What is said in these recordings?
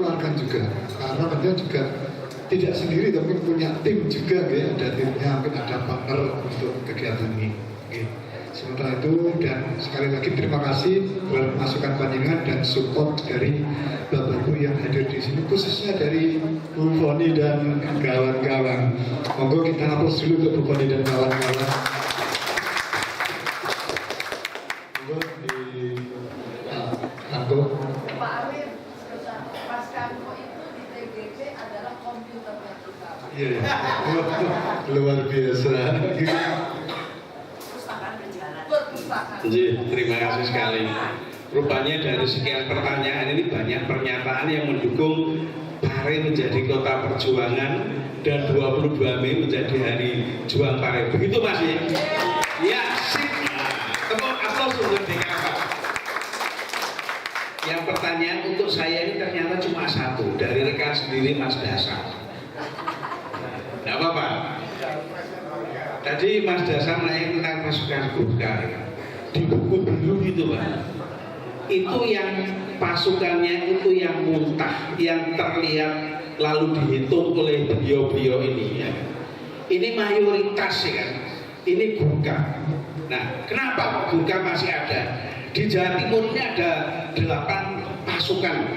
menularkan juga, karena beliau juga tidak sendiri tapi punya tim juga, ya. Ada timnya, mungkin ada partner untuk kegiatan ini. Ya. Sementara itu, dan sekali lagi terima kasih buat masukan panjenengan dan support dari Bapak Ibu yang hadir di sini, khususnya dari Bu Foni dan kawan-kawan. Monggo kita hapus dulu untuk Bu Foni dan kawan-kawan. Monggo di Angko. Pak Arif, Mas Kanko itu di TGP adalah komputernya kita. Iya, luar biasa. Jadi, terima kasih sekali. Rupanya dari sekian pertanyaan ini banyak pernyataan yang mendukung Pare menjadi kota perjuangan dan 22 Mei menjadi hari juang Pare. Begitu Mas ya? Ya, sip. Tepuk aplaus untuk DKP. Yang pertanyaan untuk saya ini ternyata cuma satu, dari rekan sendiri Mas Dasar. Tidak apa-apa. Tadi Mas Dasar naik tentang pasukan Gurkha. Di buku dulu gitu Pak, itu yang pasukannya itu yang muntah, yang terlihat lalu dihitung oleh beliau-beliau ini ya. Ini mayoritas ya kan, ini Gurkha. Nah, kenapa Gurkha masih ada? Di Jawa Timur ini ada 8 pasukan,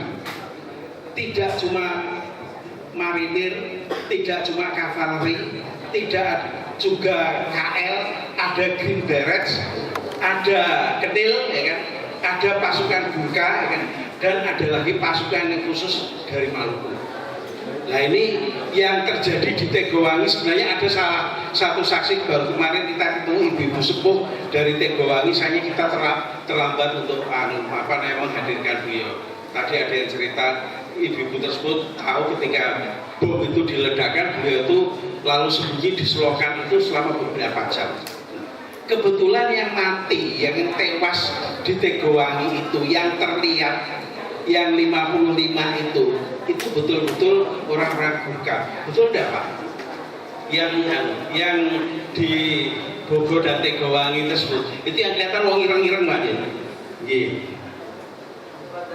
tidak cuma marinir, tidak cuma kavaleri, tidak juga KL, ada Green Berets, ada Ketil, ya kan? Ada pasukan Gurkha, ya kan? Dan ada lagi pasukan yang khusus dari Maluku. Nah ini yang terjadi di Tegowangi sebenarnya ada salah satu saksi baru kemarin kita ketemu ibu-ibu sepuh dari Tegowangi, sayangnya kita terlambat untuk menghadirkan beliau. Tadi ada yang cerita ibu-ibu tersebut tahu ketika bom itu diledakkan, beliau itu lalu sembunyi di selokan itu selama beberapa jam. Kebetulan yang mati, yang tewas di Tegowangi itu, yang terlihat, yang 55 itu betul-betul orang-orang Gurkha. Betul enggak Pak? Yang di Bogor dan Tegowangi tersebut, itu yang kelihatan wong ireng-ireng Pak ya? Iya.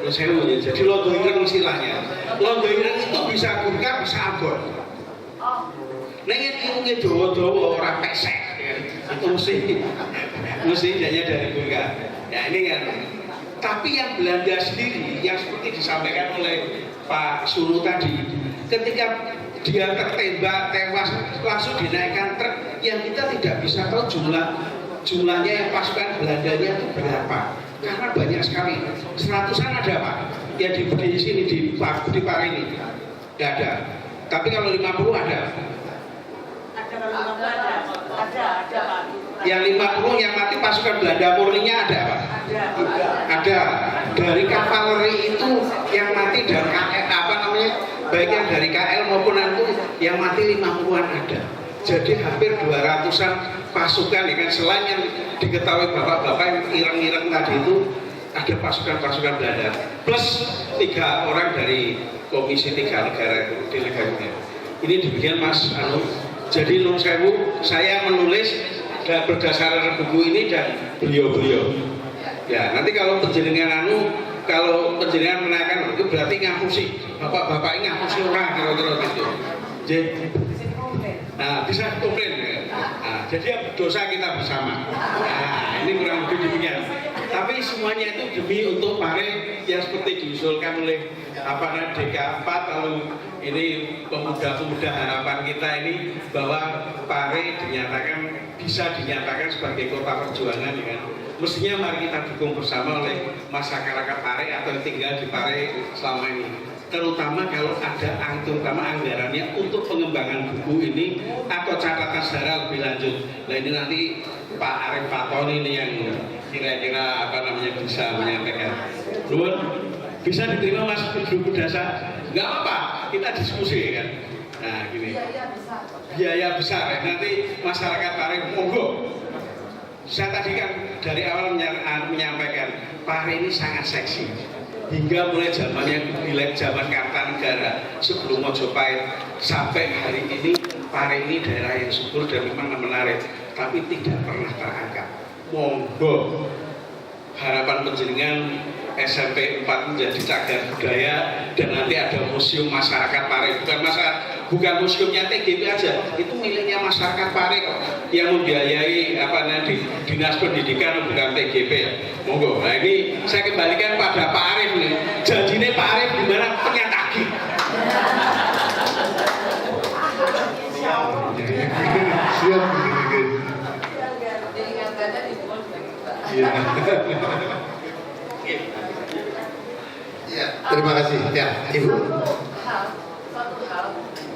Jadi londo ireng istilahnya. Londo ireng itu bisa Gurkha, bisa Ambon. Nengin ilmunya dawa-dawa orang pesek. Itu mesti hanya dari Gurkha. Ya ini kan. Tapi yang Belanda sendiri, yang seperti disampaikan oleh Pak Sulu tadi, ketika dia tertembak, tewas, langsung dinaikkan truk, yang kita tidak bisa tahu jumlahnya yang pasukan Belandanya itu berapa. Karena banyak sekali, 100-an ada Pak, yang di sini, di Pare ini, tidak ada. Tapi kalau 50 ada. Ada Pak. Yang 50 yang mati pasukan Belanda murninya ada Pak? Ada. Dari kavaleri itu yang mati dari KL, baik yang dari KL maupun itu yang mati 50-an ada. Jadi hampir 200-an pasukan ya kan, selain yang diketahui bapak-bapak yang ireng-ireng tadi itu ada pasukan-pasukan Belanda plus 3 orang dari Komisi 3 negara delegasinya. Ini demikian Mas Anu. Jadi Nun Sewu, saya menulis dan berdasarkan buku ini dan beliau-beliau. Ya, nanti kalau penjenengan kalau penjenengan menaikkan itu berarti ngapusi. Bapak-bapak ini ngapusi orang kira-kira gitu. Jadi, nah bisa komplain ya. Nah, jadi yang berdosa kita bersama. Nah, ini kurang lebih demikian. Tapi semuanya itu demi untuk Pare yang seperti diusulkan oleh DK4, lalu ini pemuda-pemuda harapan kita ini bahwa Pare bisa dinyatakan sebagai kota perjuangan ya kan. Mestinya mari kita dukung bersama oleh masyarakat Pare atau yang tinggal di Pare selama ini. Terutama kalau ada anggarannya untuk pengembangan buku ini atau catatan sejarah lebih lanjut. Nah ini nanti Pak Arif Fatoni ini yang kira-kira bisa menyampaikan. Nuwun, bisa diterima Mas Buku Dasar? Enggak apa-apa, kita diskusi kan. Nah gini, biaya besar ya. Nanti masyarakat Pare monggo. Saya tadi kan dari awal menyampaikan Pare ini sangat seksi. Hingga mulai zaman Kartanegara sebelum Mojopahit sampai hari ini Pare ini daerah yang subur dan memang menarik, tapi tidak pernah terangkat. Monggo harapan penjenengan SMP 4 menjadi cagar budaya dan nanti ada museum masyarakat Pare, bukan museumnya TGP aja, itu miliknya masyarakat Pare kok, yang membiayai di dinas pendidikan bukan TGP ya. Monggo. Nah ini saya kembalikan pada Pak Arif nih, janjinya Pak Arif gimana penyatagi. Siap. Iya. Ya, terima kasih. Ya, Ibu. Satu hal,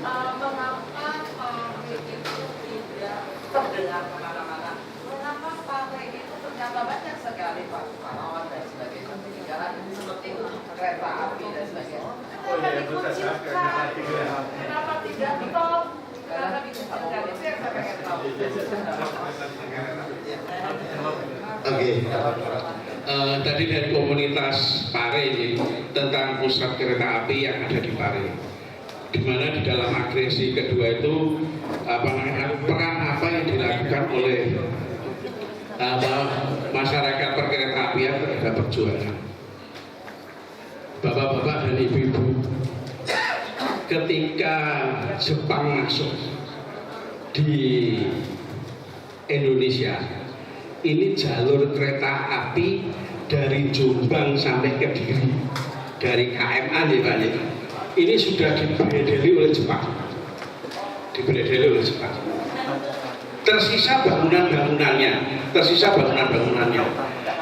mengapa Pare itu tidak terdengar kemana-mana? Mengapa Pare itu ternyata banyak sekali pahlawan dan sebagainya peninggalan seperti kereta api dan sebagainya. Kenapa dikucilkan? Kenapa tidak ditop? Kenapa dikucilkan? Itu yang saya pengen tahu. Oke. Tadi dari komunitas Pare ini tentang pusat kereta api yang ada di Pare, di mana di dalam agresi kedua itu peran apa yang dilakukan oleh masyarakat perkereta apian terhadap perjuangan. Bapak-bapak dan ibu-ibu, ketika Jepang masuk di Indonesia, ini jalur kereta api dari Jombang sampai ke Kediri, dari KMA nih Pak, ini sudah diberedeli oleh Jepang, tersisa bangunan-bangunannya.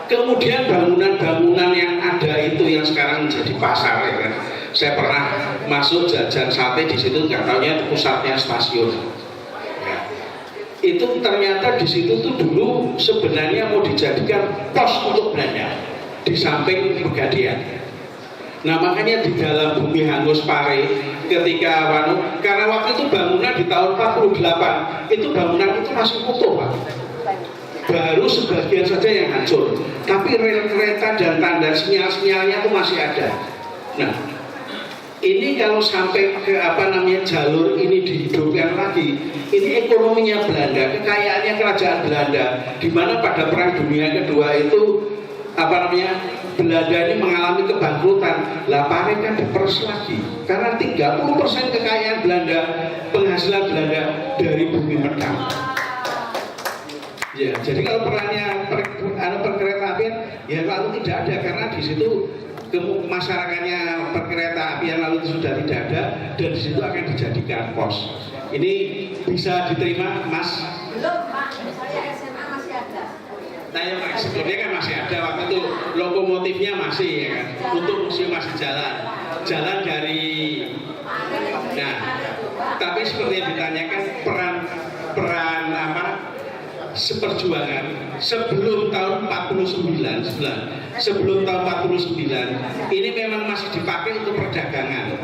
Kemudian bangunan-bangunan yang ada itu yang sekarang menjadi pasar ya kan. Saya pernah masuk jajan sate di situ, nggak tahunya pusatnya stasiun. Ya. Itu ternyata di situ tuh dulu sebenarnya mau dijadikan pos untuk Belanda di samping Pegadaian. Nah makanya di dalam bumi hangus Pare ketika karena waktu itu bangunan di tahun 48 itu bangunan itu masih utuh Pak. Baru sebagian saja yang hancur, tapi rel kereta dan tanda sinyal-sinyalnya itu masih ada. Nah, ini kalau sampai ke jalur ini dihidupkan lagi, ini ekonominya Belanda, kekayaannya kerajaan Belanda, di mana pada Perang Dunia Kedua itu Belanda ini mengalami kebangkrutan. Lah Pare kan diperes lagi, karena 30% kekayaan Belanda, penghasilan Belanda dari bumi Medang. Ya, jadi kalau perannya perkereta apian ya lalu tidak ada, karena di situ masyarakatnya perkereta apian lalu sudah tidak ada, dan di situ akan dijadikan pos. Ini bisa diterima, Mas? Belum, Pak. Saya SMA masih ada. Nah, yang sebelumnya kan masih ada, waktu itu lokomotifnya masih ya kan, untuk museum masih jalan dari. Nah, tapi seperti yang ditanyakan peran seperjuangan sebelum tahun 49 ini memang masih dipakai untuk perdagangan,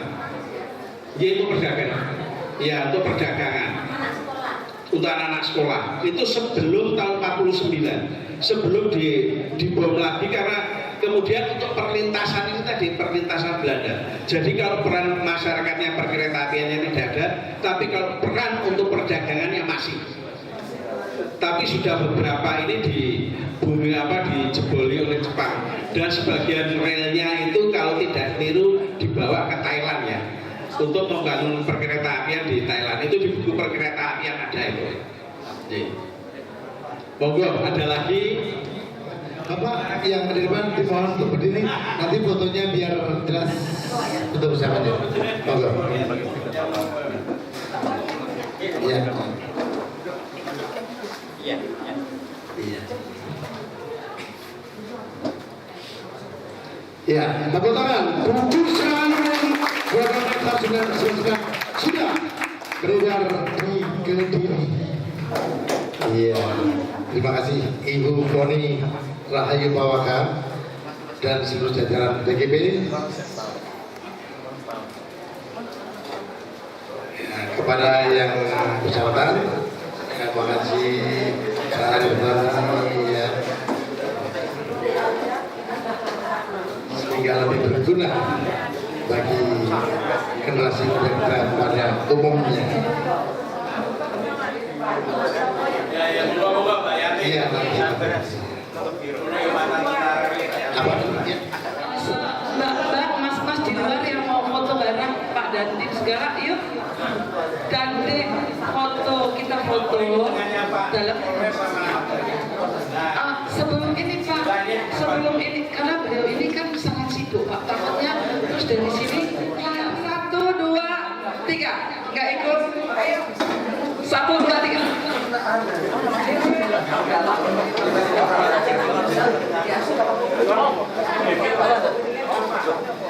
yaitu perdagangan ya, untuk perdagangan untuk anak-anak sekolah itu sebelum tahun 49, sebelum dibom lagi, karena kemudian untuk perlintasan itu tadi perlintasan Belanda. Jadi kalau peran masyarakatnya perkereta apiannya tidak ada, tapi kalau peran untuk perdagangannya masih. Tapi sudah beberapa ini dijeboli oleh Jepang, dan sebagian relnya itu kalau tidak keliru dibawa ke Thailand ya, untuk membangun perkereta apian di Thailand. Itu di buku perkereta apian ada itu. Monggo, ada lagi. Bapak yang di depan dimohon untuk berdiri, nanti fotonya biar jelas betul bersamanya. Monggo. Iya. Iya. Ya, tepuk tangan. Bungkus program sudah beredar di Kediri. Iya, terima kasih Ibu Poni Rahayu Pawaka dan seluruh jajaran TGP. Ya, kepada yang bersangkutan, terima kasih ya, sehingga lebih berguna bagi generasi muda pada umumnya. Iya, nanti apa? Ya. segala, yuk gandeng foto, kita foto dalam sebelum ini Pak, sebelum ini karena beliau ini kan sangat sibuk Pak, takutnya terus dari sini 1, 2, 3 nggak ikut, 1, 2, 3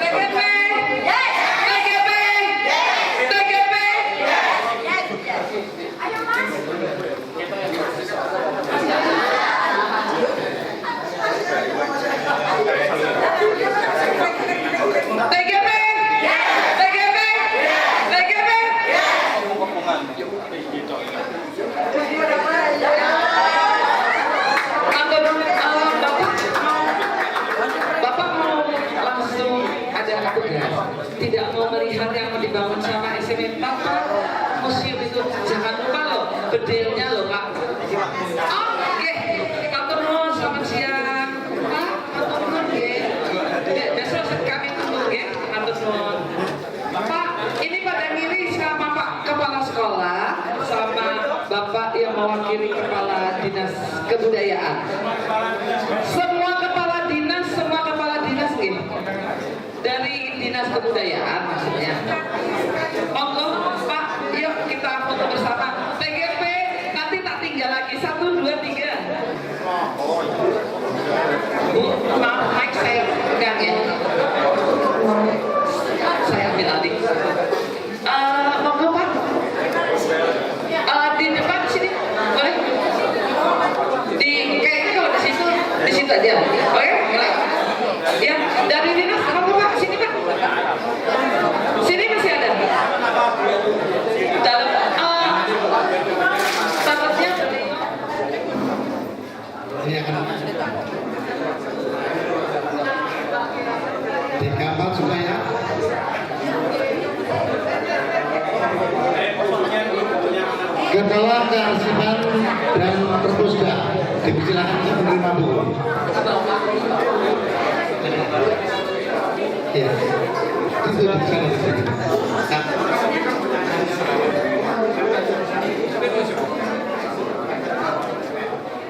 TGP TGP TGP ayo Mas. TGP TGP TGP Bapak mau langsung ada tugas, tidak mau melihat yang mau dibangun sama SMA Bapak, museum itu jangan lupa loh, bedelnya loh Pak. Oke, Pak Turun, selamat siang Pak, Pak Turun besok kami tunggu ya, Pak Turun. Pak, ini pada ngiri sama Pak Kepala Sekolah, sama Bapak yang mewakili Kepala Dinas Kebudayaan. Semua kepala dinas ini dari Dinas Kebudayaan maksudnya. Monggo Pak, yuk kita foto bersama. TGP nanti tak tinggal lagi 1, 2, 3. Bu, maaf, mic saya pegang ya. Saya ambil alih. Monggo Pak. Di depan sini, boleh? Kayaknya kalau di situ aja. Oke, mulai. Ya, dari dinas, monggo Pak, sini Pak. Sini masih ada. Dalam startnya Ini akan digambar juga ya. Kepala Kearsipan dan Perpusda dipersilakan untuk menerima buku. Ya, itu di sana.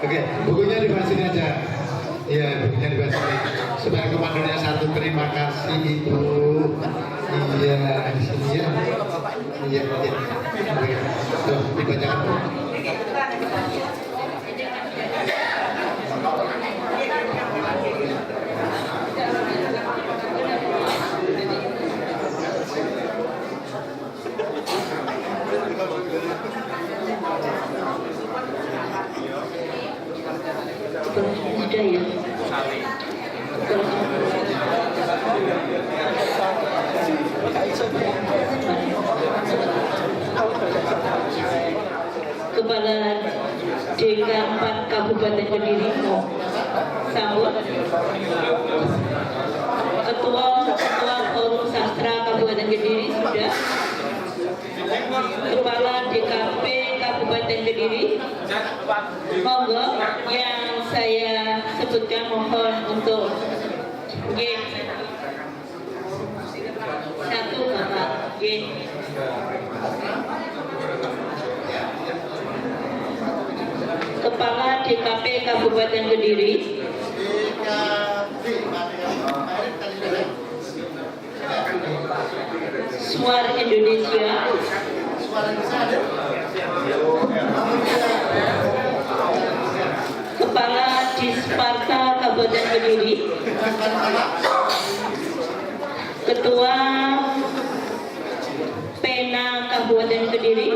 Oke, bukunya di sini aja. Iya, bukunya di sini. Supaya komandonya satu, terima kasih Ibu. Iya, di sini ya. Iya, iya. Tuh, dibacakan. ada ya. Kepala DK 4 Kabupaten Kediri sambut. Ketua Forum Sastra Kabupaten Kediri sudah. Kepala DKP Kabupaten Kediri, monggo yang saya sebutkan mohon untuk G 1 Bapak G. Kepala DKP Kabupaten Kediri, Suar Indonesia, Kepala Disparta Kabupaten Kediri, Ketua Pena Kabupaten Kediri,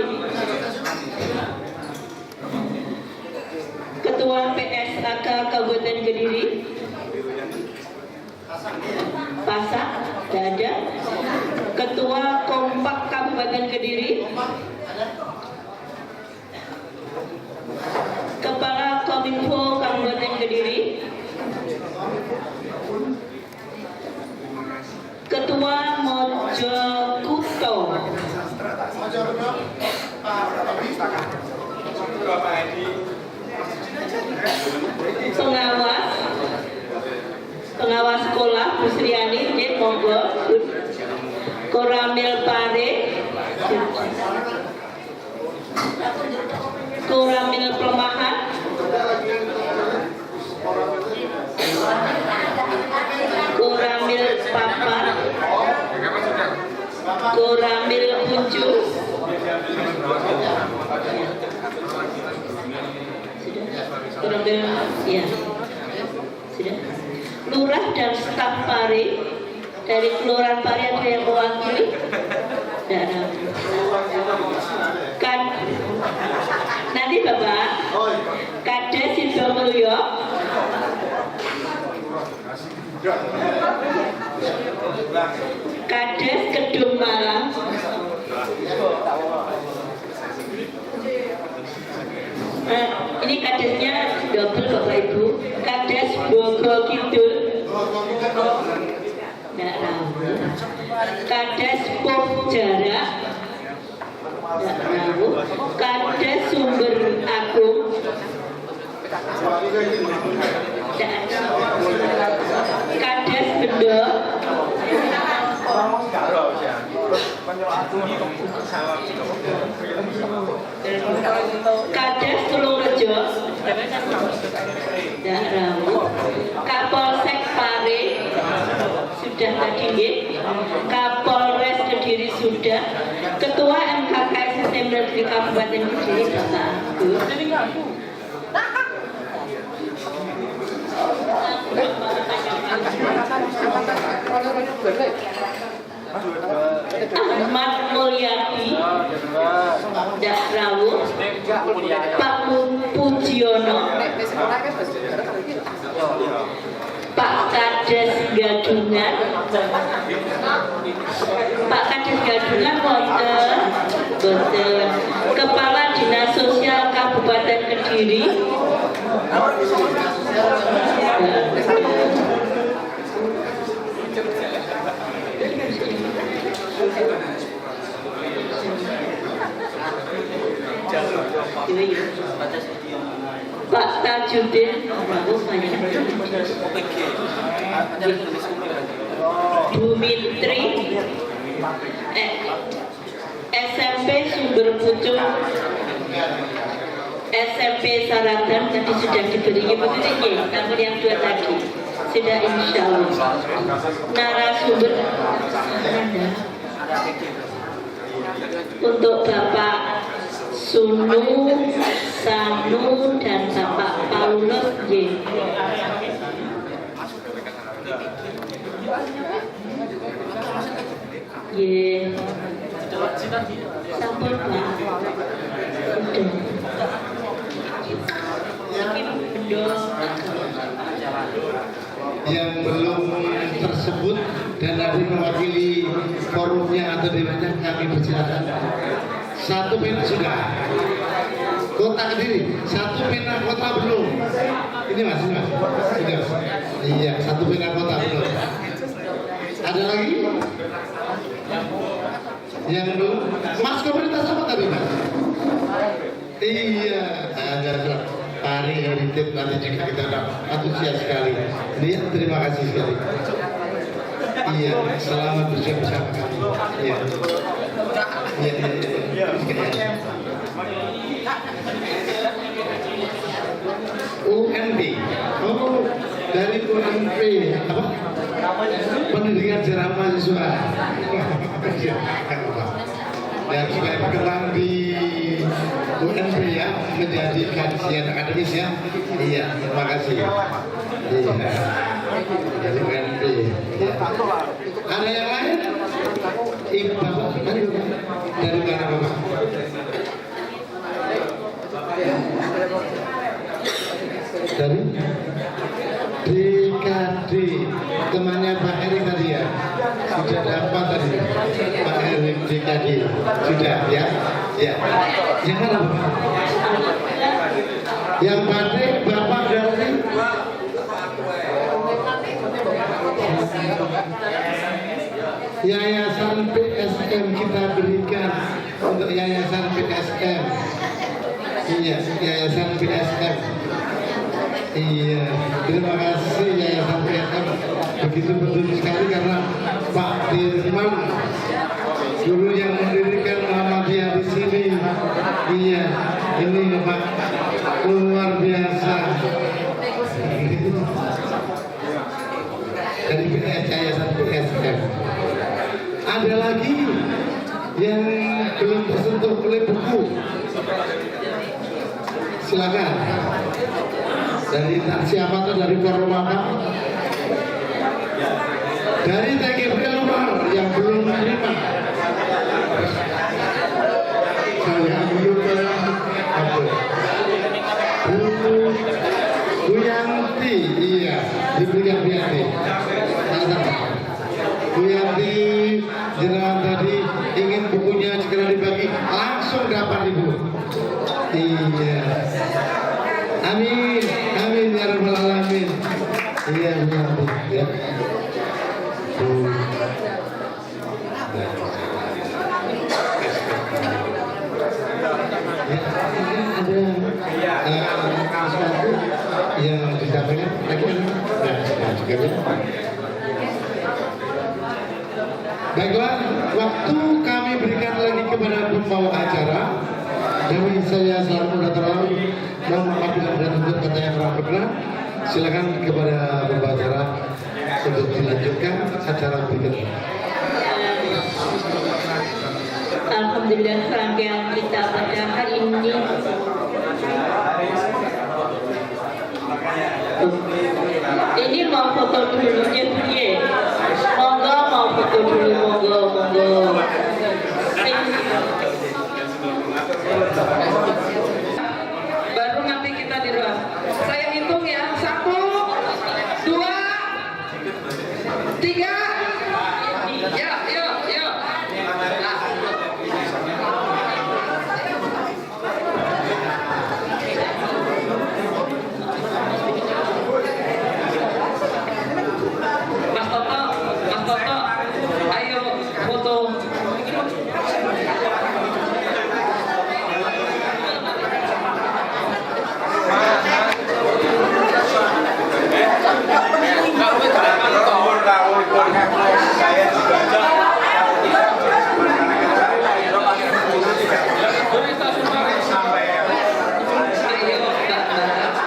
Ketua PSAK Kabupaten Kediri, Pasak, Dada, Ketua Kompak Kabupaten Kediri, Kepala Kominfo Kabupaten Kediri, Ketua Mojokuto, Pengawas sekolah Bu Sriani, monggo, Koramil Pare, Koramil pelemahan, koramil papan, koramil kunjung, koramil ya sudah. Lurah dan staf Pare dari Kelurahan Pare ada yang mewakili? Tidak ada. Kan nanti Bapak Kades Sidomulyo, Kades Kedung Malang, ini kadesnya double Bapak Ibu. Kades Bogor Kidul, tidak tahu. Kades Pop Jarak, tidak tahu. Kades Sumber Agung, tidak tahu. Kades Bendo, Kades Tulungrejo, tidak tahu. Kapolsek Pare sudah tadi nggih. Kapolres Kediri sudah. Ketua MKKS STM Negeri Kabupaten Kediri Bapak Agus. Ahmad Mulyadi, Dak Rawuh, Pak Pujiono, Pak Kades Gadungan, Pak Kades Gadungan wonten, boten. Kepala Dinas Sosial Kabupaten Kediri. Pak Tajudin, Bu Mitri, SMP Sumber Pucung, SMP Saratan tadi sudah diberi begini, namun yang dua tadi sudah insya Allah. Narasumber untuk Bapak Sunu, Sanu, dan Bapak Paulus J. Ye, sampun Pak. Yang belum tersebut dan nanti mewakili forumnya atau dewannya kami persilakan. Satu pena sudah. Kota Kediri, satu pena kota belum. Ini mas. Sudah. Iya, satu pena kota belum. Ada lagi? Yang belum? Mas komunitas apa tadi mas? Iya, ada Pare Heritage nanti juga kita antusias sekali. Iya, terima kasih sekali. Iya, selamat bersama kami. Iya. UNP. Oh, dari UNP apa? Pendidikan Jarak Mahasiswa. Dan supaya berkembang di UNP ya, menjadi kajian akademis ya. Iya, terima kasih. Iya. Dari UNP. Ya. Ada yang lain? Ibu Bapak, dari mana Bapak? Dari DKD, temannya Pak Erik tadi ya. Sudah dapat tadi Pak Erik DKD. Sudah ya? Ya. Yang mana Bapak? Yang Bapak dari Yayasan PSM kita berikan untuk Yayasan PSM. Iya, Yayasan PSM. Iya, terima kasih Yayasan PSM. Begitu betul sekali karena Pak Dirman dulu yang mendirikan yang belum tersentuh oleh buku, silakan. Dari siapa tuh, dari luar rumah Pak? Dari TGP luar yang belum menerima. Saya belum Bu Yanti, iya, diberikan Bu Yanti. Bu Yanti, jenengan tadi ingin bukunya segera dibagi, langsung dapat Ibu. Iya. Amin, amin ya rabbal alamin. Iya Bu Yanti, ya. Ada sesuatu yang disampaikan lagi juga. Baiklah, waktu kami berikan lagi kepada pembawa acara. Demi saya selalu terlalu mohon maaf bila ada tuntut kata yang kurang berkenan. Silakan kepada pembawa acara untuk dilanjutkan acara berikutnya. Alhamdulillah, rangkaian kita pada hari ini ini mau foto dulu ya, monggo mau foto dulu, monggo. Baru nanti kita di ruang. Saya hitung ya, 1, 2, 3. Yuk. Mas Toto, ayo foto.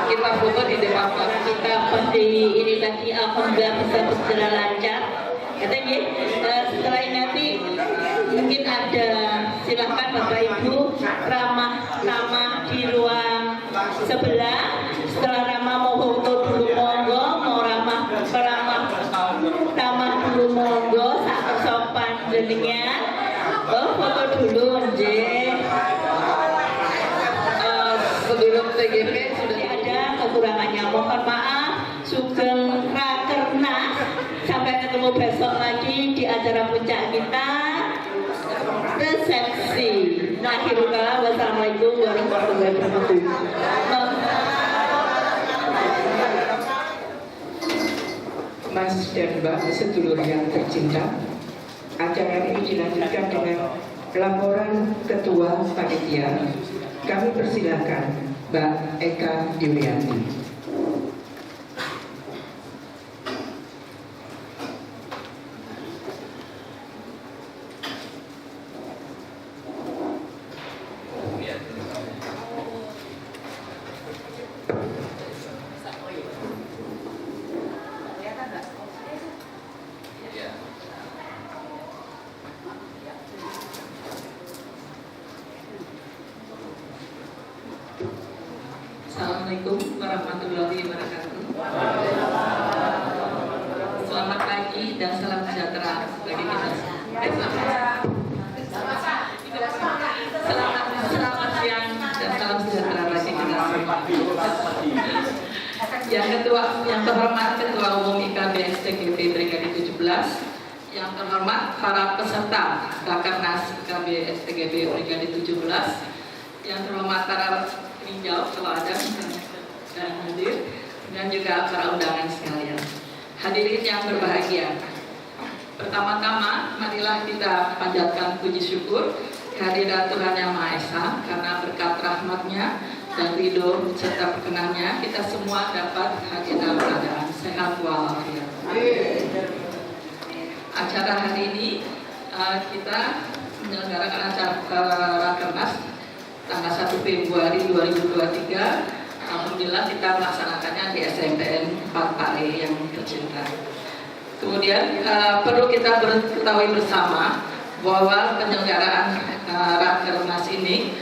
Kita foto di depan Pak. kita pasti ini tadi alhamdulillah bisa berjalan lancar. Katanya setelah ini nanti mungkin ada, silahkan Bapak Ibu ramah di ruang sebelah. Setelah ramah mau foto dulu monggo, mau ramah dulu monggo, satu sopan jenengan. Foto dulu nggih. Sebelum TGP sudah Ada kekurangannya, mohon maaf. Sugeng Rakernas, sampai ketemu besok lagi di acara puncak kita, resepsi. Akhirul kalam, wassalamualaikum warahmatullahi wabarakatuh. Mas dan Mbak sedulur yang tercinta, acara ini dilanjutkan dengan laporan Ketua Panitia. Kami persilakan Mbak Eka Diwianti. Assalamualaikum warahmatullahi wabarakatuh. Selamat pagi dan salam sejahtera bagi kita semua. Selamat siang dan salam sejahtera bagi kita semua. Yang terhormat Ketua Umum IKB STGB Brigade 17, yang terhormat para peserta Rakernas IKB STGB Brigade 17, yang terhormat para peninjau kalau ada dan hadir, dan juga para undangan sekalian. Hadirin yang berbahagia, pertama-tama marilah kita panjatkan puji syukur kehadirat Tuhan Yang Maha Esa, karena berkat rahmat-Nya dan ridho serta perkenannya kita semua dapat hadir dalam keadaan sehat walafiat. Acara hari ini kita menyelenggarakan acara Rakernas tanggal 1 Februari 2023. Alhamdulillah kita melaksanakannya di SMPN 4 Pare yang tercinta. Kemudian perlu kita ketahui bersama bahwa penyelenggaraan Rakernas ini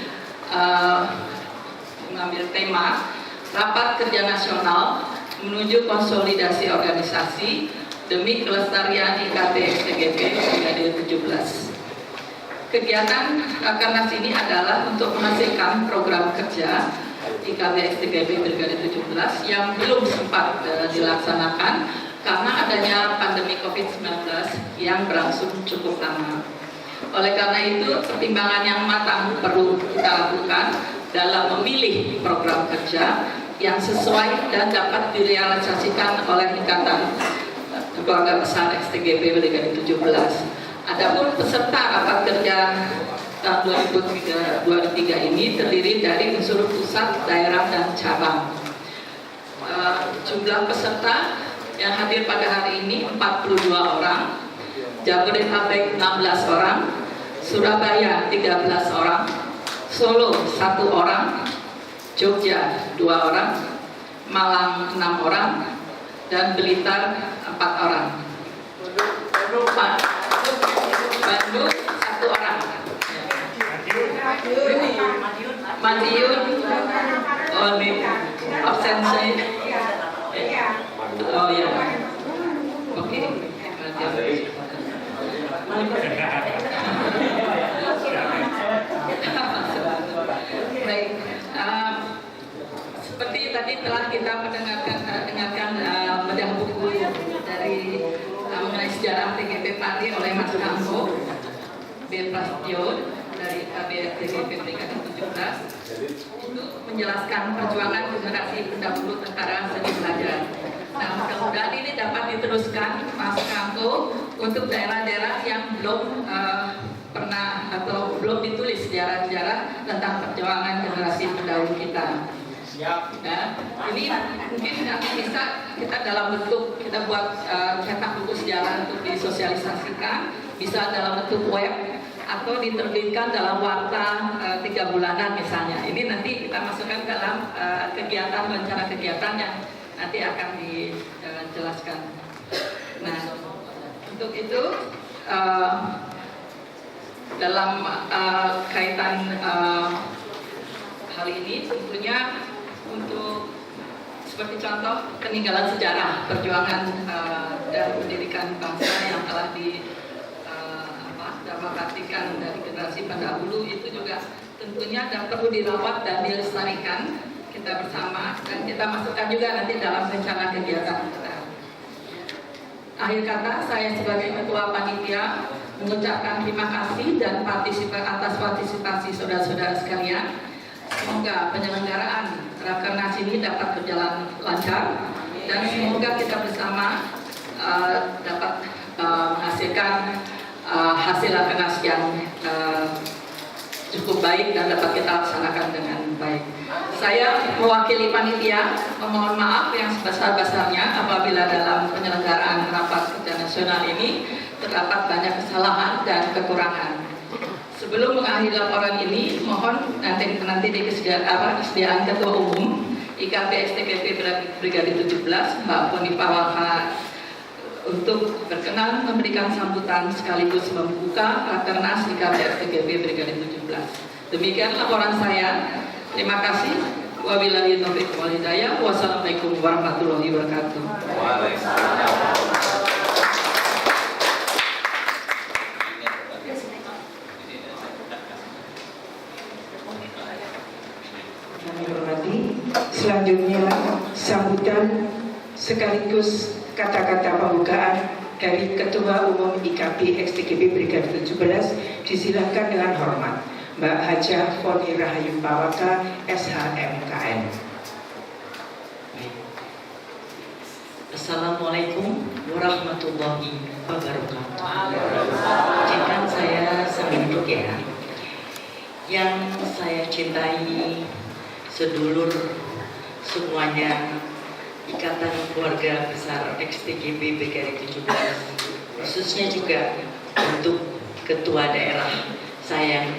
mengambil tema Rapat Kerja Nasional menuju konsolidasi organisasi demi kelestarian IKP STGP Brigade 17. Kegiatan Rakernas ini adalah untuk menghasilkan program kerja IKP STGP Brigade 17 yang belum sempat dilaksanakan karena adanya pandemi COVID-19 yang berlangsung cukup lama. Oleh karena itu, pertimbangan yang matang perlu kita lakukan dalam memilih program kerja yang sesuai dan dapat direalisasikan oleh Ikatan Keluarga Besar STGP Brigade 17. Adapun peserta rapat kerja tahun 2023 ini terdiri dari unsur pusat, daerah, dan cabang. Jumlah peserta yang hadir pada hari ini 42 orang, Jabodetabek 16 orang, Surabaya 13 orang, Solo 1 orang, Jogja 2 orang, Malang 6 orang, dan Blitar 4 orang. Bandung 1 orang. Madiun, oh ini absen saya. Oh ya, oke. Baik, seperti tadi telah kita mendengarkan bedah buku dari mengenai sejarah TGP Pati oleh Mas Kampo B. Prasetyo dari KBSTGP Brigade 17 untuk menjelaskan perjuangan generasi pendahulu tentara seni belajar. Nah, mudah-mudahan ini dapat diteruskan Mas Kampo untuk daerah-daerah yang belum pernah atau belum ditulis sejarah-sejarah tentang perjuangan generasi pendahulu kita. Nah, ini mungkin nanti bisa kita dalam bentuk kita buat cetak buku sejarah untuk disosialisasikan, bisa dalam bentuk web atau diterbitkan dalam warta 3 bulanan misalnya. Ini nanti kita masukkan dalam kegiatan rencana kegiatan yang nanti akan dijelaskan. Nah, untuk itu dalam kaitan hal ini tentunya untuk seperti contoh peninggalan sejarah perjuangan dan pendidikan bangsa yang telah diperhatikan dari generasi pendahulu itu juga tentunya dan perlu dirawat dan dilestarikan kita bersama dan kita masukkan juga nanti dalam rencana kegiatan kita. Akhir kata, saya sebagai ketua panitia mengucapkan terima kasih dan atas partisipasi saudara-saudara sekalian. Semoga penyelenggaraan Rakernas ini dapat berjalan lancar dan semoga kita bersama dapat menghasilkan hasil Rakernas yang cukup baik dan dapat kita laksanakan dengan baik. Saya mewakili panitia memohon maaf yang sebesar-besarnya apabila dalam penyelenggaraan rapat kerja nasional ini terdapat banyak kesalahan dan kekurangan. Sebelum mengakhiri laporan ini, mohon nanti kesediaan Ketua Umum IKP STGP Brigade 17 Mbak Poni Pawaka untuk berkenan memberikan sambutan sekaligus membuka Rakernas IKP STGP Brigade 17. Demikian laporan saya. Terima kasih. Wabillahi taufiq wal hidayah. Wassalamualaikum warahmatullahi wabarakatuh. Selanjutnya sambutan sekaligus kata-kata pembukaan dari Ketua Umum IKP STGP Brigade 17 disilakan dengan hormat Mbak Hajah Poni Rahayu Pawaka SHMKN. Assalamualaikum warahmatullahi wabarakatuh. Izinkan saya sambil duduk ya. Yang saya cintai sedulur semuanya, Ikatan Keluarga Besar STGP Brigade 17, khususnya juga untuk ketua daerah saya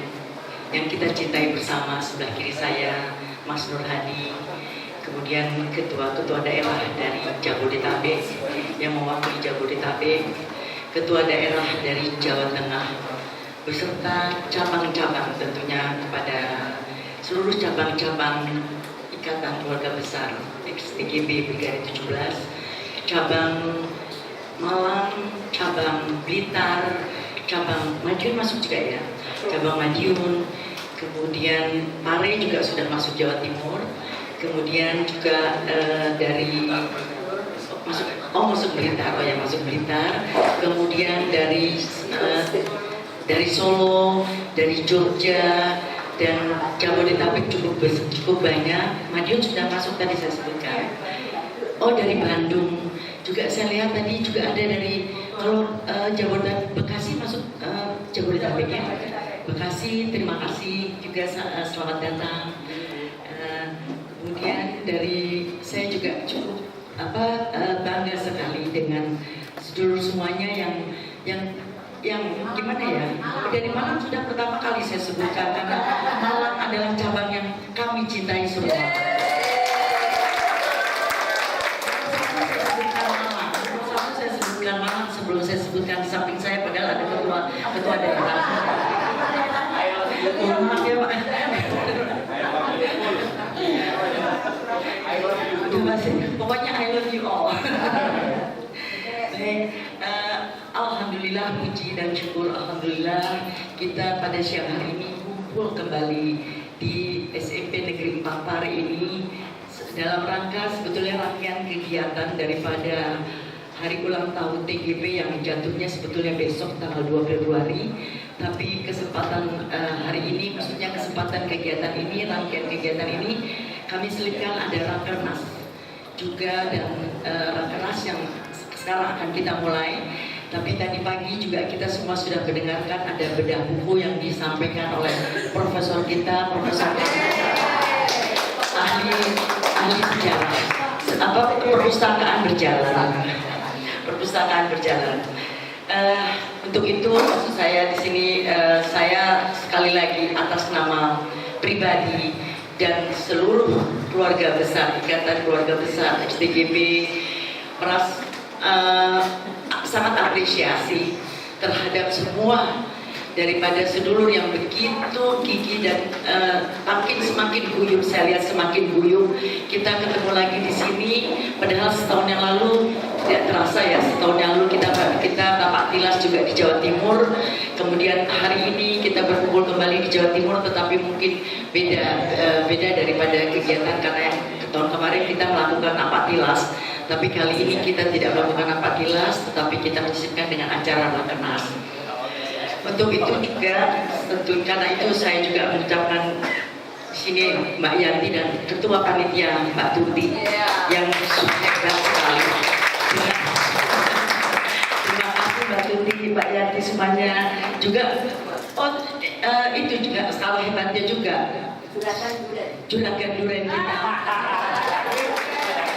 yang kita cintai bersama, sebelah kiri saya Mas Nur Hadi, kemudian ketua-ketua daerah dari Jabodetabek yang mewakili Jabodetabek, ketua daerah dari Jawa Tengah, beserta cabang-cabang tentunya kepada seluruh cabang-cabang Ikatan Keluarga Besar XTGB Brigade 17, cabang Malang, cabang Blitar, cabang Madiun masuk juga ya, cabang Madiun, kemudian Pare juga sudah masuk Jawa Timur, kemudian juga dari masuk Blitar, masuk Blitar, kemudian dari Solo, dari Jogja, dan Jabodetabek cukup banyak. Madiun sudah masuk tadi saya sebutkan. Oh, dari Bandung juga saya lihat tadi juga ada dari, kalau Jabodetabek, Bekasi masuk Jabodetabek ya. Bekasi, terima kasih juga, selamat datang. Kemudian dari saya juga cukup bangga sekali dengan sedulur semuanya yang gimana ya, dari Malang sudah pertama kali saya sebutkan karena Malang adalah cabang yang kami cintai semua. Saya sebutkan Malang sebelum saya sebutkan di samping saya padahal ada ketua daerah. Maaf ya Pak. Pokoknya I love you all. Baik, alhamdulillah, puji dan syukur, alhamdulillah kita pada siang hari ini kumpul kembali di SMP Negeri 4 Pare ini dalam rangka sebetulnya rangkaian kegiatan daripada hari ulang tahun TGB yang jatuhnya sebetulnya besok tanggal 2 Februari. Tapi kesempatan hari ini, maksudnya kesempatan kegiatan ini, rangkaian kegiatan ini kami selipkan ada rakernas juga, dan rakernas yang sekarang akan kita mulai. Tapi tadi pagi juga kita semua sudah mendengarkan ada bedah buku yang disampaikan oleh profesor kita, profesor ahli sejarah, perpustakaan berjalan. Untuk itu maksud saya di sini, saya sekali lagi atas nama pribadi dan seluruh keluarga besar Ikatan Keluarga Besar XTGB sangat apresiasi terhadap semua daripada sedulur yang begitu gigih dan makin semakin guyup. Saya lihat semakin guyup. Kita ketemu lagi di sini, padahal setahun yang lalu tidak terasa ya, setahun yang lalu kita Bapak Tilas juga di Jawa Timur. Kemudian hari ini kita berkumpul kembali di Jawa Timur, tetapi mungkin beda daripada kegiatan karena yang tahun kemarin kita melakukan Apatilas, tapi kali ini kita tidak melakukan Apatilas, tetapi kita menyisipkan dengan acara Rakernas. Untuk itu juga, tentu karena itu saya juga mengucapkan di sini Mbak Yanti dan Ketua Panitia Mbak Tuti yang hebat sekali. Terima kasih Mbak Tuti, Mbak Yanti semuanya juga. Itu juga skala hebatnya juga. Juragan Duren kita.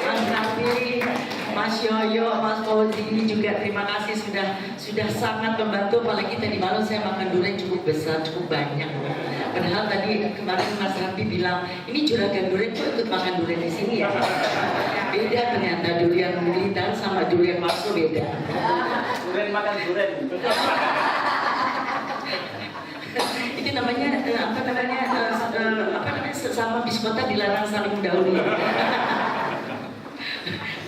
Mas Rafi, Mas Yoyo, Mas Fauzi juga terima kasih sudah sangat membantu. Apalagi tadi malam saya makan durian cukup besar, cukup banyak. Padahal tadi kemarin Mas Rafi bilang ini Juragan Duren kok ikut makan durian di sini ya. Beda ternyata durian Blitar sama durian Marso beda. Durian makan durian. Itu namanya sesama biskota dilarang saling mendahului.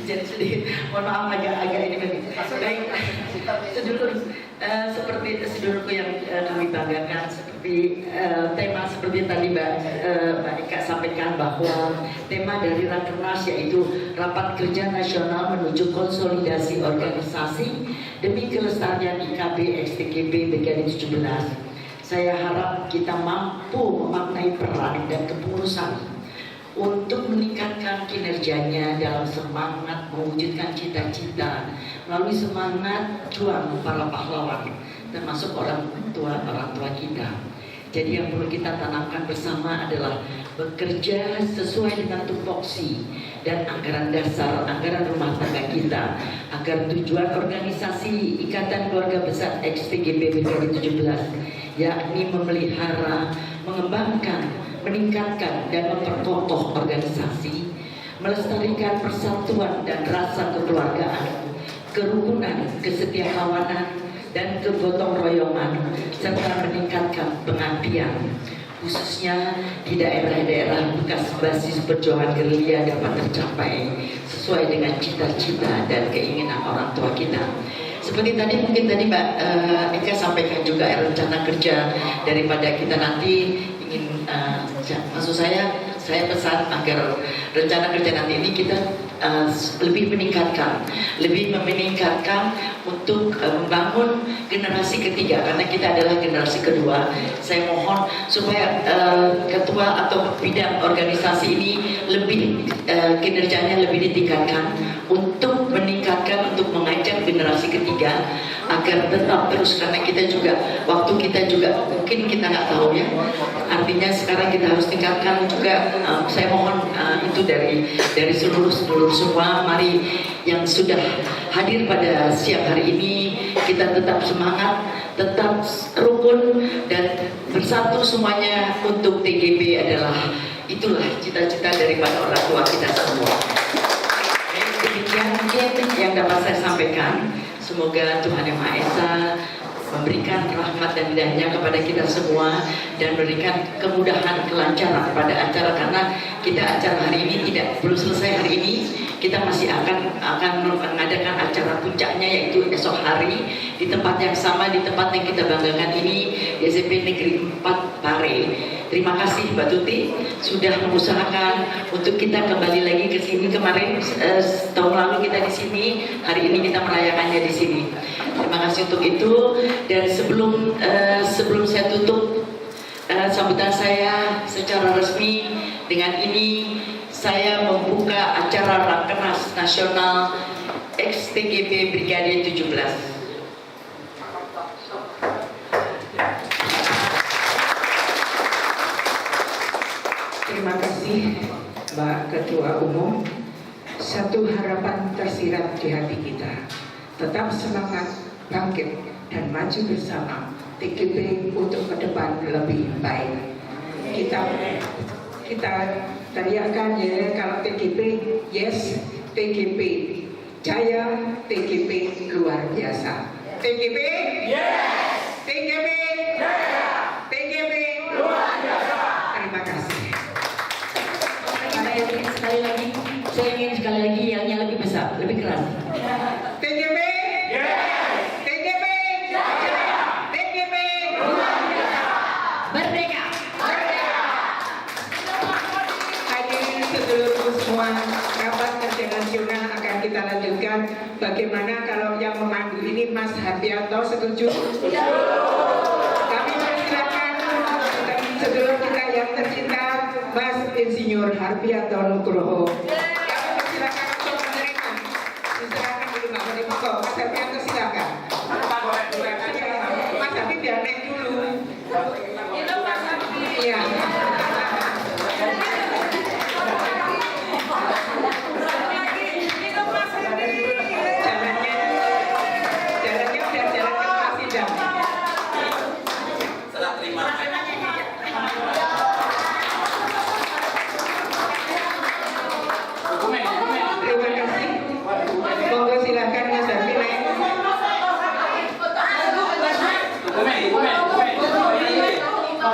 Jadi sedih, mohon maaf agak ini baik. Sedulur seperti sedulurku yang kami banggakan, seperti tema seperti tadi Mbak Eka sampaikan bahwa tema dari Rakernas yaitu Rapat Kerja Nasional menuju konsolidasi organisasi demi kelestarian IKB XTGB Brigade 17. Saya harap kita mampu memaknai peran dan kepengurusan untuk meningkatkan kinerjanya dalam semangat mewujudkan cita-cita melalui semangat juang para pahlawan termasuk orang tua kita. Jadi yang perlu kita tanamkan bersama adalah bekerja sesuai dengan tupoksi dan anggaran dasar, anggaran rumah tangga kita agar tujuan organisasi Ikatan Keluarga Besar XTGB Brigade 17 yakni memelihara, mengembangkan, meningkatkan dan memperkokoh organisasi, melestarikan persatuan dan rasa kekeluargaan, kerukunan, kesetiakawanan, dan kegotong royongan serta meningkatkan pengabdian khususnya di daerah-daerah bekas basis perjuangan gerilya dapat tercapai sesuai dengan cita-cita dan keinginan orang tua kita. Seperti mungkin tadi Mbak Eka sampaikan juga rencana kerja daripada kita nanti ingin, maksud saya pesan agar rencana kerja nanti ini kita lebih meningkatkan untuk membangun generasi ketiga, karena kita adalah generasi kedua. Saya mohon supaya ketua atau bidang organisasi ini lebih kinerjanya lebih ditingkatkan untuk meningkatkan, untuk mengajak generasi ketiga agar tetap terus, karena kita juga waktu kita juga mungkin kita nggak tahu ya, artinya sekarang kita harus tingkatkan juga. Saya mohon itu dari seluruh semua, mari yang sudah hadir pada siang hari ini kita tetap semangat, tetap rukun dan bersatu semuanya untuk TGP adalah itulah cita-cita daripada orang tua kita semua. Demikian mungkin yang dapat saya sampaikan. Semoga Tuhan Yang Maha Esa memberikan rahmat dan hidayahnya kepada kita semua dan memberikan kemudahan, kelancaran pada acara, karena kita acara hari ini belum selesai hari ini, kita masih akan mengadakan acara puncaknya yaitu esok hari di tempat yang sama, di tempat yang kita banggakan ini, di SMP Negeri 4 Pare. Terima kasih Mbak Tuti sudah mengusahakan untuk kita kembali lagi ke sini. Kemarin tahun lalu kita di sini, hari ini kita merayakannya di sini. Terima kasih untuk itu. Dan sebelum saya tutup sambutan saya secara resmi, dengan ini saya membuka acara Rakernas Nasional XTGP Brigade 17. Terima kasih Mbak Ketua Umum. Satu harapan tersirat di hati kita, tetap semangat, bangkit dan maju bersama TGP untuk ke depan lebih baik. Kita teriakkan ya, kalau TGP yes, TGP jaya, TGP luar biasa. TGP yes, TGP jaya, TGP luar biasa. Terima kasih. Saya ingin sekali lagi yang lebih besar, lebih keras. TGP yes, TGP jaya, TGP luar biasa. Merdeka. Hadirin sedulurku semua, rapat kerja nasional akan kita lanjutkan. Bagaimana kalau yang memandu ini Mas Harbianto, setuju? Kami persilakan sedulur kita yang tercinta Mas Insinyur Harbianto Nugroho. Kami persilakan untuk menerima. Silakan dulu Mbak Meniko. Mas Harbianto silakan. Mas Habib biar naik dulu. Iya. Jalannya biar jalan ke Pasidang. Salah terima. Terima kasih. Monggo silakan Mas Habib naik.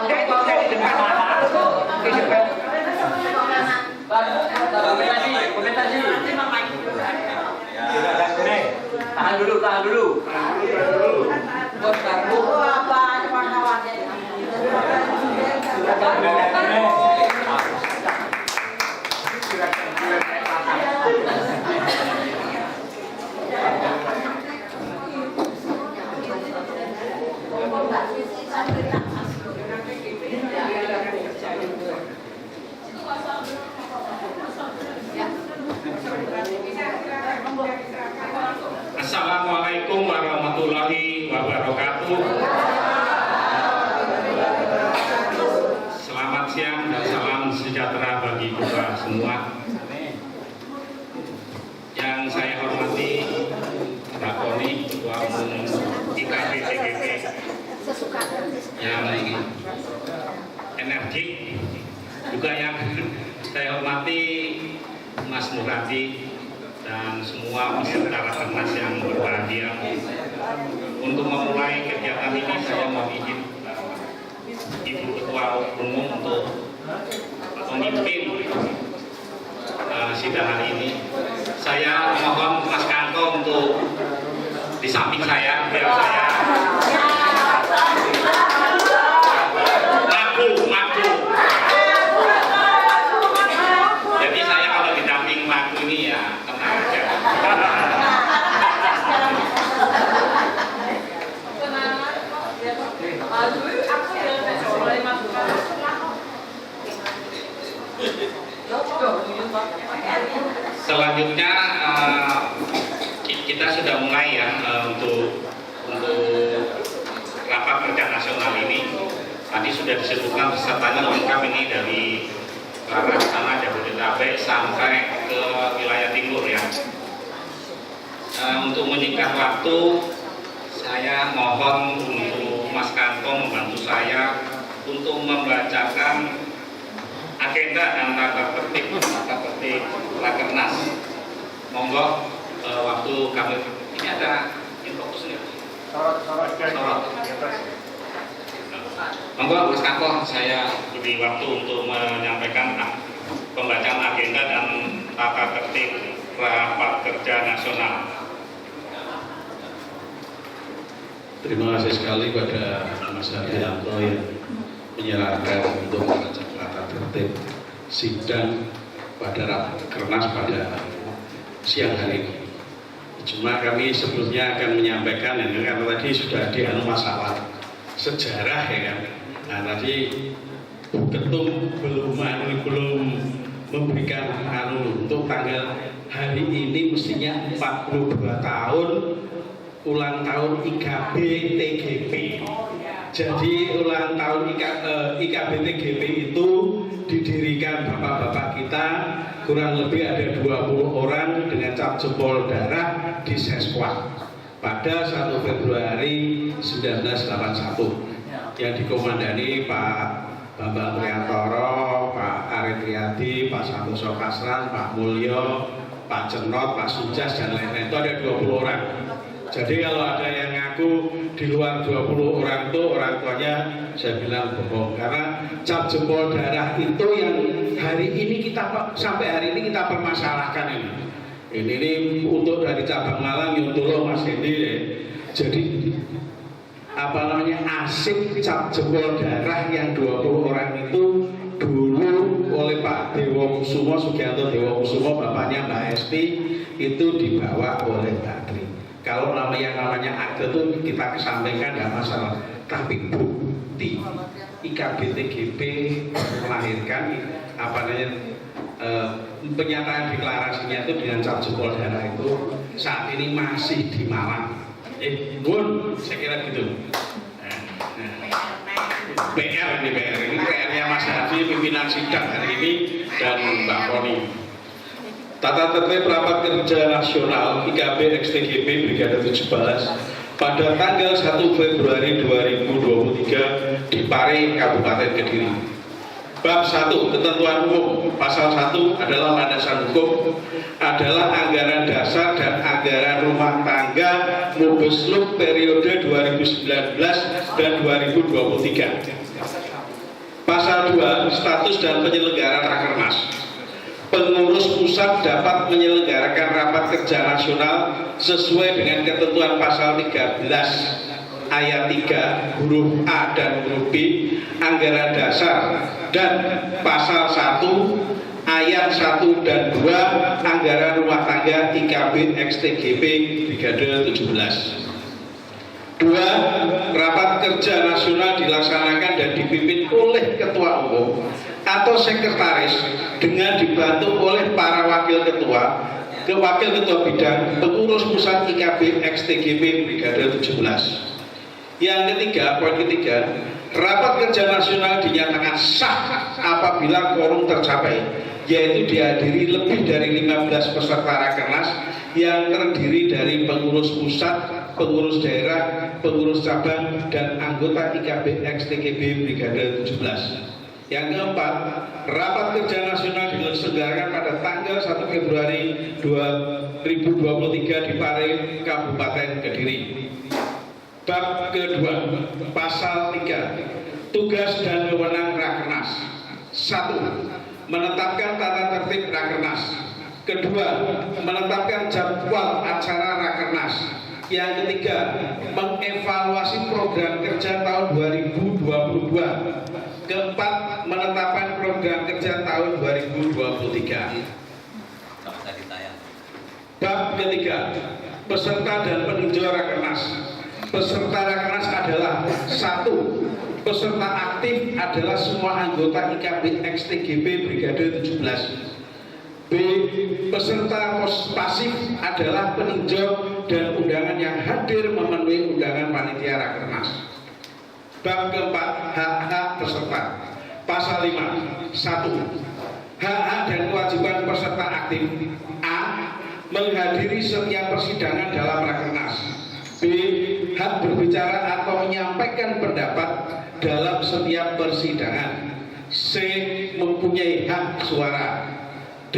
Naik di depan. Di depan. Tahan dulu. Assalamualaikum warahmatullahi wabarakatuh. Selamat siang dan salam sejahtera bagi kita semua. Yang saya hormati Mbak Koni, Ketua Umum IKP TGP, yang energik, juga yang saya hormati Mas Muradi dan semua peserta Rakernas yang berbahagia. Untuk memulai kegiatan ini saya mohon izin Ibu Ketua Umum untuk memimpin sidang hari ini. Saya mohon Mas Kanto untuk di samping saya biar saya maku. Jadi saya kalau didamping maku ini ya tenang aja. Selanjutnya kita sudah mulai ya untuk rapat kerja nasional ini. Tadi sudah disebutkan pesertanya lengkap ini dari arah sana Jabodetabek sampai ke wilayah timur ya. Untuk menyingkat waktu, saya mohon untuk Mas Kanto membantu saya untuk membacakan agenda dan tata tertib Rakernas. Monggo waktu kami ini ada infokus nggak? Sorot. Monggo Mas Kanto, saya beri waktu untuk menyampaikan pembacaan agenda dan tata tertib rapat kerja nasional. Terima kasih sekali pada Mas Hardianto yang menyerahkan untuk membaca tata tertib sidang pada Rakernas pada siang hari ini. Cuma kami sebelumnya akan menyampaikan ini karena tadi sudah ada masalah sejarah ya kan. Nah tadi ketum belum memberikan untuk tanggal hari ini mestinya 42 tahun ulang tahun IKB TGP. Jadi ulang tahun IKB TGP itu didirikan bapak-bapak kita, kurang lebih ada 20 orang dengan cap jempol darah di Seskwat pada 1 Februari 1981 yang dikomandani Pak Bambang Triantoro, Pak Arif Riyadi, Pak Santoso Kasran, Pak Mulyo, Pak Cenot, Pak Sujas dan lain-lain. Itu ada 20 orang. Jadi kalau ada yang ngaku di luar 20 orang itu orang tuanya saya bilang bohong, karena cap jempol darah itu yang hari ini kita sampai hari ini kita permasalahkan ini. Ini untuk dari cabang Malang Yuntulo Mas Hendi ya. Jadi asik cap jempol darah yang 20 orang itu dulu oleh Pak Dewo Kusumo, Sugianto Dewo Kusumo, bapaknya Mbak Esti, itu dibawa oleh Mbak Tri. Kalau namanya akte itu kita kesampingkan tidak masalah, tapi bukti IKB TGP melahirkan pernyataan deklarasinya itu dengan cap jempol darah itu saat ini masih di Malang. Saya kira gitu. PR ini PR-nya Mas Hadi, pimpinan sidang hari ini dan Mbak Roni. Tata tertib rapat kerja nasional IKB XTGP Brigade 17 pada tanggal 1 Februari 2023 di Pare, Kabupaten Kediri. Bab 1, ketentuan umum. Pasal 1 adalah landasan hukum, adalah anggaran dasar dan anggaran rumah tangga Mubesluk periode 2019 dan 2023. Pasal 2, status dan penyelenggaraan Rakernas. Pengurus pusat dapat menyelenggarakan rapat kerja nasional sesuai dengan ketentuan pasal 13 ayat 3 huruf A dan huruf B anggaran dasar dan pasal 1 ayat 1 dan 2 anggaran rumah tangga IKB XTGP Brigade 17. 2. Rapat kerja nasional dilaksanakan dan dipimpin oleh Ketua Umum atau Sekretaris dengan dibantu oleh para wakil ketua bidang pengurus pusat IKB XTGP Brigade 17. Yang ketiga, poin ketiga, rapat kerja nasional dinyatakan sah apabila quorum tercapai, yaitu dihadiri lebih dari 15 peserta Rakernas yang terdiri dari pengurus pusat, pengurus daerah, pengurus cabang, dan anggota IKB XTGB Brigade 17. Yang keempat, rapat kerja nasional diselenggarakan pada tanggal 1 Februari 2023 di Pare, Kabupaten Kediri. Bab kedua, pasal 3, tugas dan wewenang Rakernas. 1. Menetapkan tata tertib Rakernas. Kedua, menetapkan jadwal acara Rakernas. Yang ketiga, mengevaluasi program kerja tahun 2022. Keempat, menetapkan program kerja tahun 2023. Bab ketiga, peserta dan peninjau Rakernas. Peserta Rakernas adalah 1. Peserta aktif adalah semua anggota IKB XTGB Brigade 17. B. Peserta pasif adalah peninjau dan undangan yang hadir memenuhi undangan panitia Rakernas. Bab keempat, hak-hak peserta. Pasal 5. 1. Hak-hak dan kewajiban peserta aktif. A. Menghadiri setiap persidangan dalam Rakernas. B. Hak berbicara atau menyampaikan pendapat dalam setiap persidangan. C. Mempunyai hak suara. D.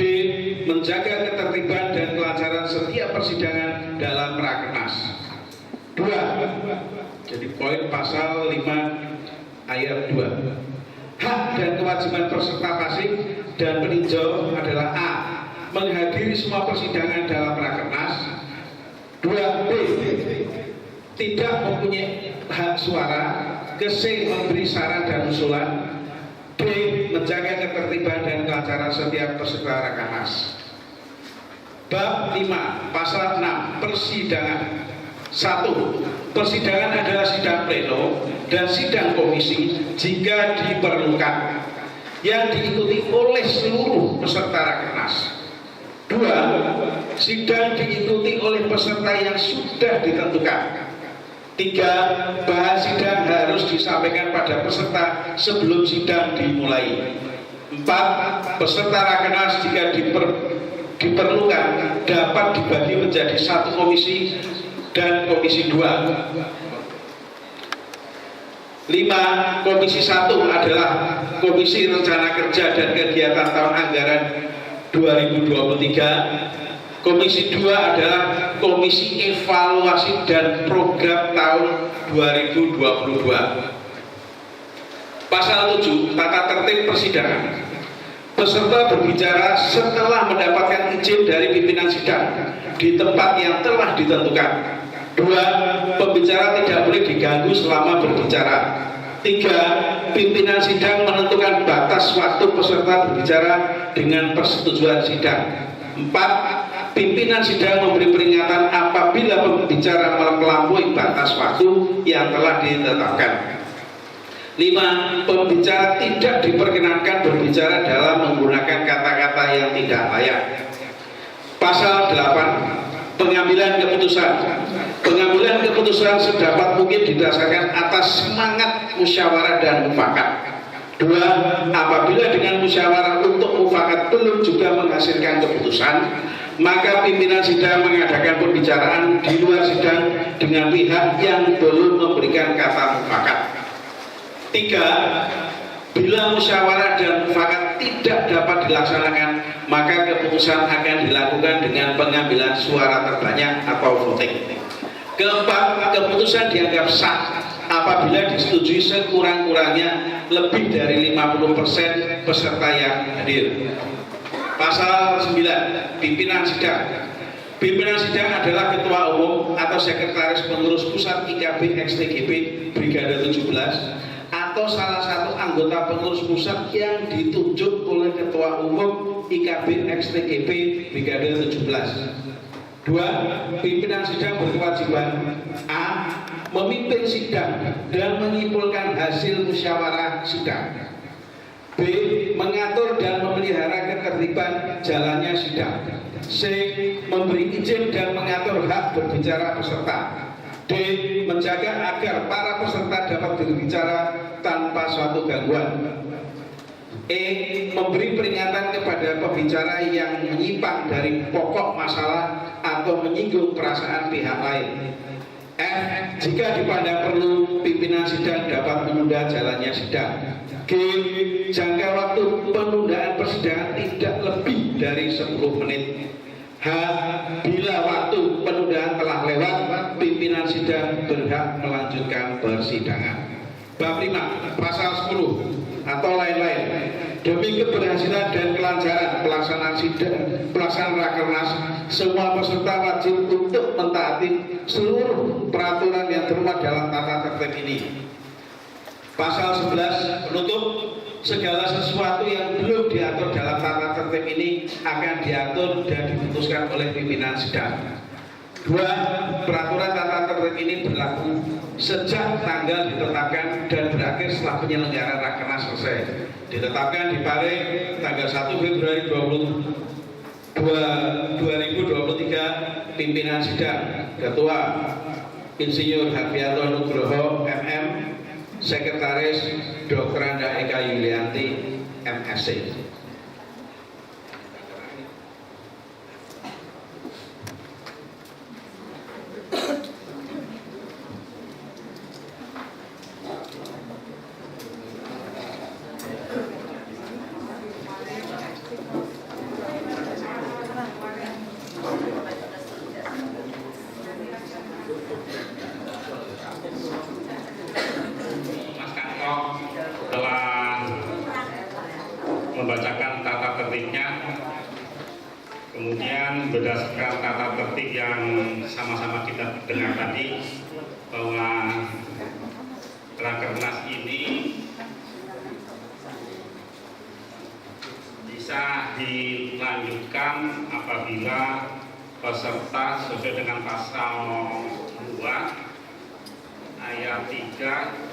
Menjaga ketertiban dan kelancaran setiap persidangan dalam Rakernas. 2. Jadi poin pasal 5 ayat 2. Hak dan kewajiban peserta pasif dan peninjau adalah A. Menghadiri semua persidangan dalam Rakernas. 2B. Tidak mempunyai hak suara. C. Memberi saran dan usulan. D. Menjaga ketertiban dan kelancaran setiap peserta Rakernas. Bab 5 pasal 6 persidangan. 1. Persidangan adalah sidang pleno dan sidang komisi jika diperlukan yang diikuti oleh seluruh peserta Rakernas. 2. Sidang diikuti oleh peserta yang sudah ditentukan. 3. Bahan sidang harus disampaikan pada peserta sebelum sidang dimulai. 4. Peserta Rakernas jika diperlukan dapat dibagi menjadi 1 komisi dan komisi 2. 5. Komisi 1 adalah Komisi Rencana Kerja dan Kegiatan Tahun Anggaran 2023. Komisi 2 adalah Komisi Evaluasi dan Program tahun 2022. Pasal 7 tata tertib persidangan. Peserta berbicara setelah mendapatkan izin dari pimpinan sidang di tempat yang telah ditentukan. 2. Pembicara tidak boleh diganggu selama berbicara. 3. Pimpinan sidang menentukan batas waktu peserta berbicara dengan persetujuan sidang. 4. Pimpinan sidang memberi peringatan apabila pembicara melampaui batas waktu yang telah ditetapkan. 5. Pembicara tidak diperkenankan berbicara dalam menggunakan kata-kata yang tidak layak. Pasal 8. Pengambilan keputusan. Pengambilan keputusan sedapat mungkin didasarkan atas semangat musyawarah dan mufakat. 2. Apabila dengan musyawarah untuk mufakat belum juga menghasilkan keputusan, maka pimpinan sidang mengadakan pembicaraan di luar sidang dengan pihak yang belum memberikan kata mufakat. 3. Bila musyawarah dan mufakat tidak dapat dilaksanakan, maka keputusan akan dilakukan dengan pengambilan suara terbanyak atau voting. Keempat, keputusan dianggap sah apabila disetujui sekurang-kurangnya lebih dari 50% peserta yang hadir. Pasal 9, pimpinan sidang. Pimpinan sidang adalah ketua umum atau sekretaris pengurus pusat IKB XTGB Brigade 17 atau salah satu anggota pengurus pusat yang ditunjuk oleh ketua umum IKB XTGB Brigade 17. 2. Pimpinan sidang berkewajiban A. Memimpin sidang dan menyimpulkan hasil musyawarah sidang. B. Mengatur dan memelihara ketertiban jalannya sidang. C. Memberi izin dan mengatur hak berbicara peserta. D. Menjaga agar para peserta dapat berbicara tanpa suatu gangguan. E. Memberi peringatan kepada pembicara yang menyimpang dari pokok masalah atau menyinggung perasaan pihak lain. F. Jika dipandang perlu, pimpinan sidang dapat menunda jalannya sidang. G. Jangka waktu penundaan persidangan tidak lebih dari 10 menit. Bila waktu penundaan telah lewat, pimpinan sidang berhak melanjutkan persidangan. Bab 5, pasal 10 atau lain-lain. Demi keberhasilan dan kelancaran pelaksanaan Rakernas, semua peserta wajib untuk mentaati seluruh peraturan yang termuat dalam tata tertib ini. Pasal 11 penutup, segala sesuatu yang belum diatur dalam tata tertib ini akan diatur dan diputuskan oleh pimpinan sidang. 2. Peraturan tata tertib ini berlaku sejak tanggal ditetapkan dan berakhir setelah penyelenggaraan Rakernas selesai. Ditetapkan di Pare tanggal 1 Februari 2023. Pimpinan sidang Ketua Insinyur Harfianto Nugroho MM, Sekretaris Dr. Anda Eka Yulianti MSc. Membacakan tata tertibnya, kemudian berdasarkan tata tertib yang sama-sama kita dengar tadi, bahwa Rakernas ini bisa dilanjutkan apabila peserta sesuai dengan pasal 2 ayat 3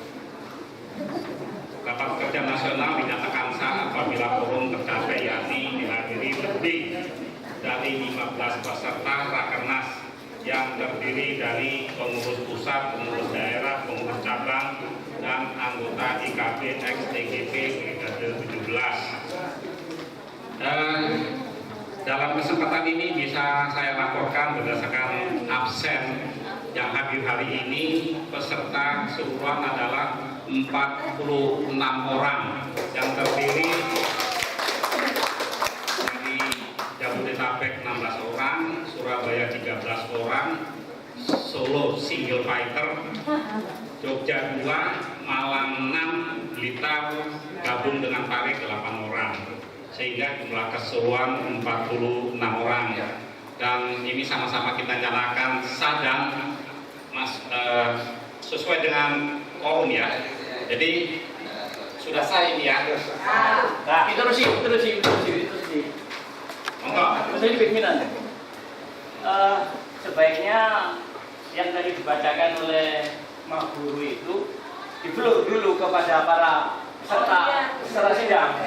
Rapat Kerja Nasional dinyatakan sah apabila quorum tercapai, yakni dihadiri lebih dari 15 peserta Rakernas yang terdiri dari pengurus pusat, pengurus daerah, pengurus cabang, dan anggota IKB ex TGP Brigade 17. Dalam kesempatan ini bisa saya laporkan berdasarkan absen yang hadir hari ini, peserta keseluruhan adalah 46 orang yang terdiri dari Jabodetabek 16 orang, Surabaya 13 orang, Solo single fighter, Jogja 2, Malang 6, Blitar gabung dengan Pare 8 orang, sehingga jumlah keseluruhan 46 orang. Dan ini sama-sama kita nyalakan sah dan sesuai dengan quorum ya. Jadi sudah sah ini ya. Nah, terusin. Monggo. Maksudnya di pimpinan. Sebaiknya yang tadi dibacakan oleh Mas Guru itu di-blur dulu kepada para peserta sidang.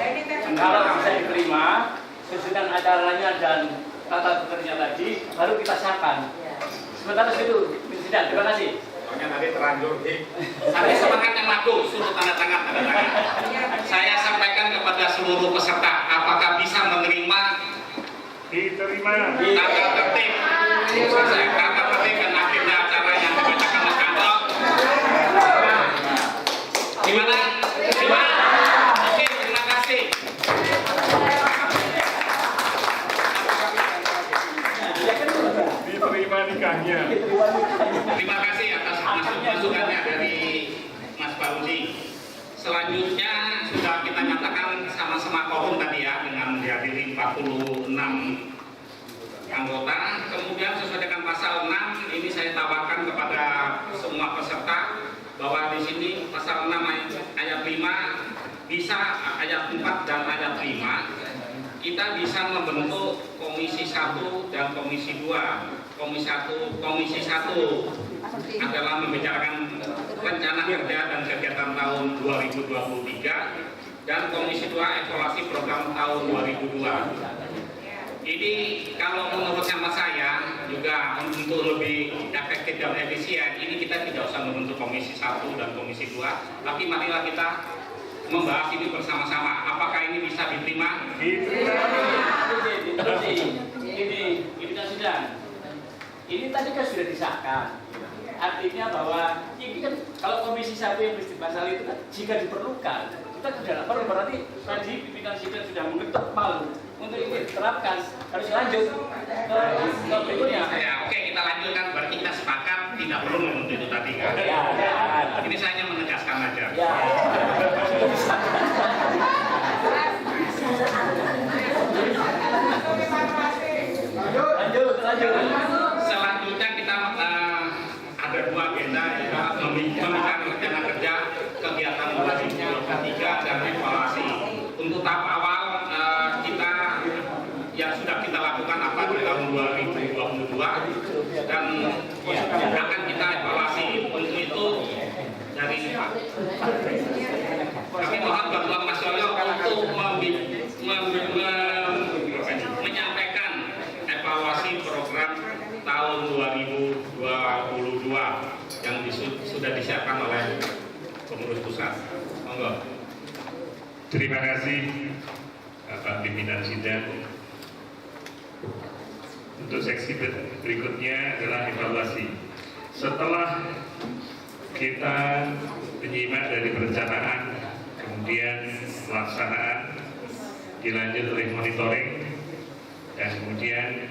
Kalau bisa diterima, sesudah acaranya dan tata tertibnya tadi, baru kita sahkan. Sementara itu, sidang. Terima kasih. Soalnya tadi terlanjur saya semangat yang laku, suruh tanda tangan. Saya sampaikan kepada seluruh peserta, apakah bisa menerima tata tertib. Saya tata tertib dan akhirnya acara yang dibacakan Mas Kanto. Gimana? Oke, terima kasih. Diterima nikahnya. Terima kasih atas masukannya dari Mas Fauzi. Selanjutnya sudah kita nyatakan sama-sama quorum tadi ya, dengan dihadiri 46 anggota. Kemudian sesuai dengan pasal 6 ini saya tawarkan kepada semua peserta bahwa di sini pasal 6 ayat 5 bisa ayat 4 dan ayat 5 kita bisa membentuk komisi 1 dan komisi 2. Komisi 1 adalah membicarakan rencana kerja dan kegiatan tahun 2023, dan komisi 2 evaluasi program tahun 2002. Ini kalau menurut hemat saya juga untuk lebih efektif dan efisien, ini kita tidak usah membentuk komisi 1 dan komisi 2, tapi marilah kita membahas ini bersama-sama. Apakah ini bisa diterima? Ini kan sidang. Ini tadi kan sudah disahkan. Artinya bahwa ini kan kalau komisi 1 yang pasal itu kan jika diperlukan, kita tidak perlu, berarti tadi pimpinan sidang sudah mengetuk palu untuk ini diterapkan harus lanjut ke berikutnya. Ya, oke, kita lanjutkan. Berarti kita sepakat tidak perlu menuntut itu tadi kan? Ya. Ini saya hanya menegaskan aja. Ya. Lanjut. Selanjutnya kita ada dua agenda, membicarakan rencana kerja kegiatan 2023 dan evaluasi. Untuk tahap awal kita yang sudah kita lakukan apa di tahun 2022 dan akan kita evaluasi. Untuk itu dari kami mohon bantuan Mas Yoyo untuk menyampaikan evaluasi program tahun 2022 yang sudah disiapkan oleh pengurus pusat. Monggo. Terima kasih Bapak Pimpinan Sidang. Untuk seksi berikutnya adalah evaluasi. Setelah kita menyimak dari perencanaan, kemudian pelaksanaan, dilanjut oleh monitoring, dan kemudian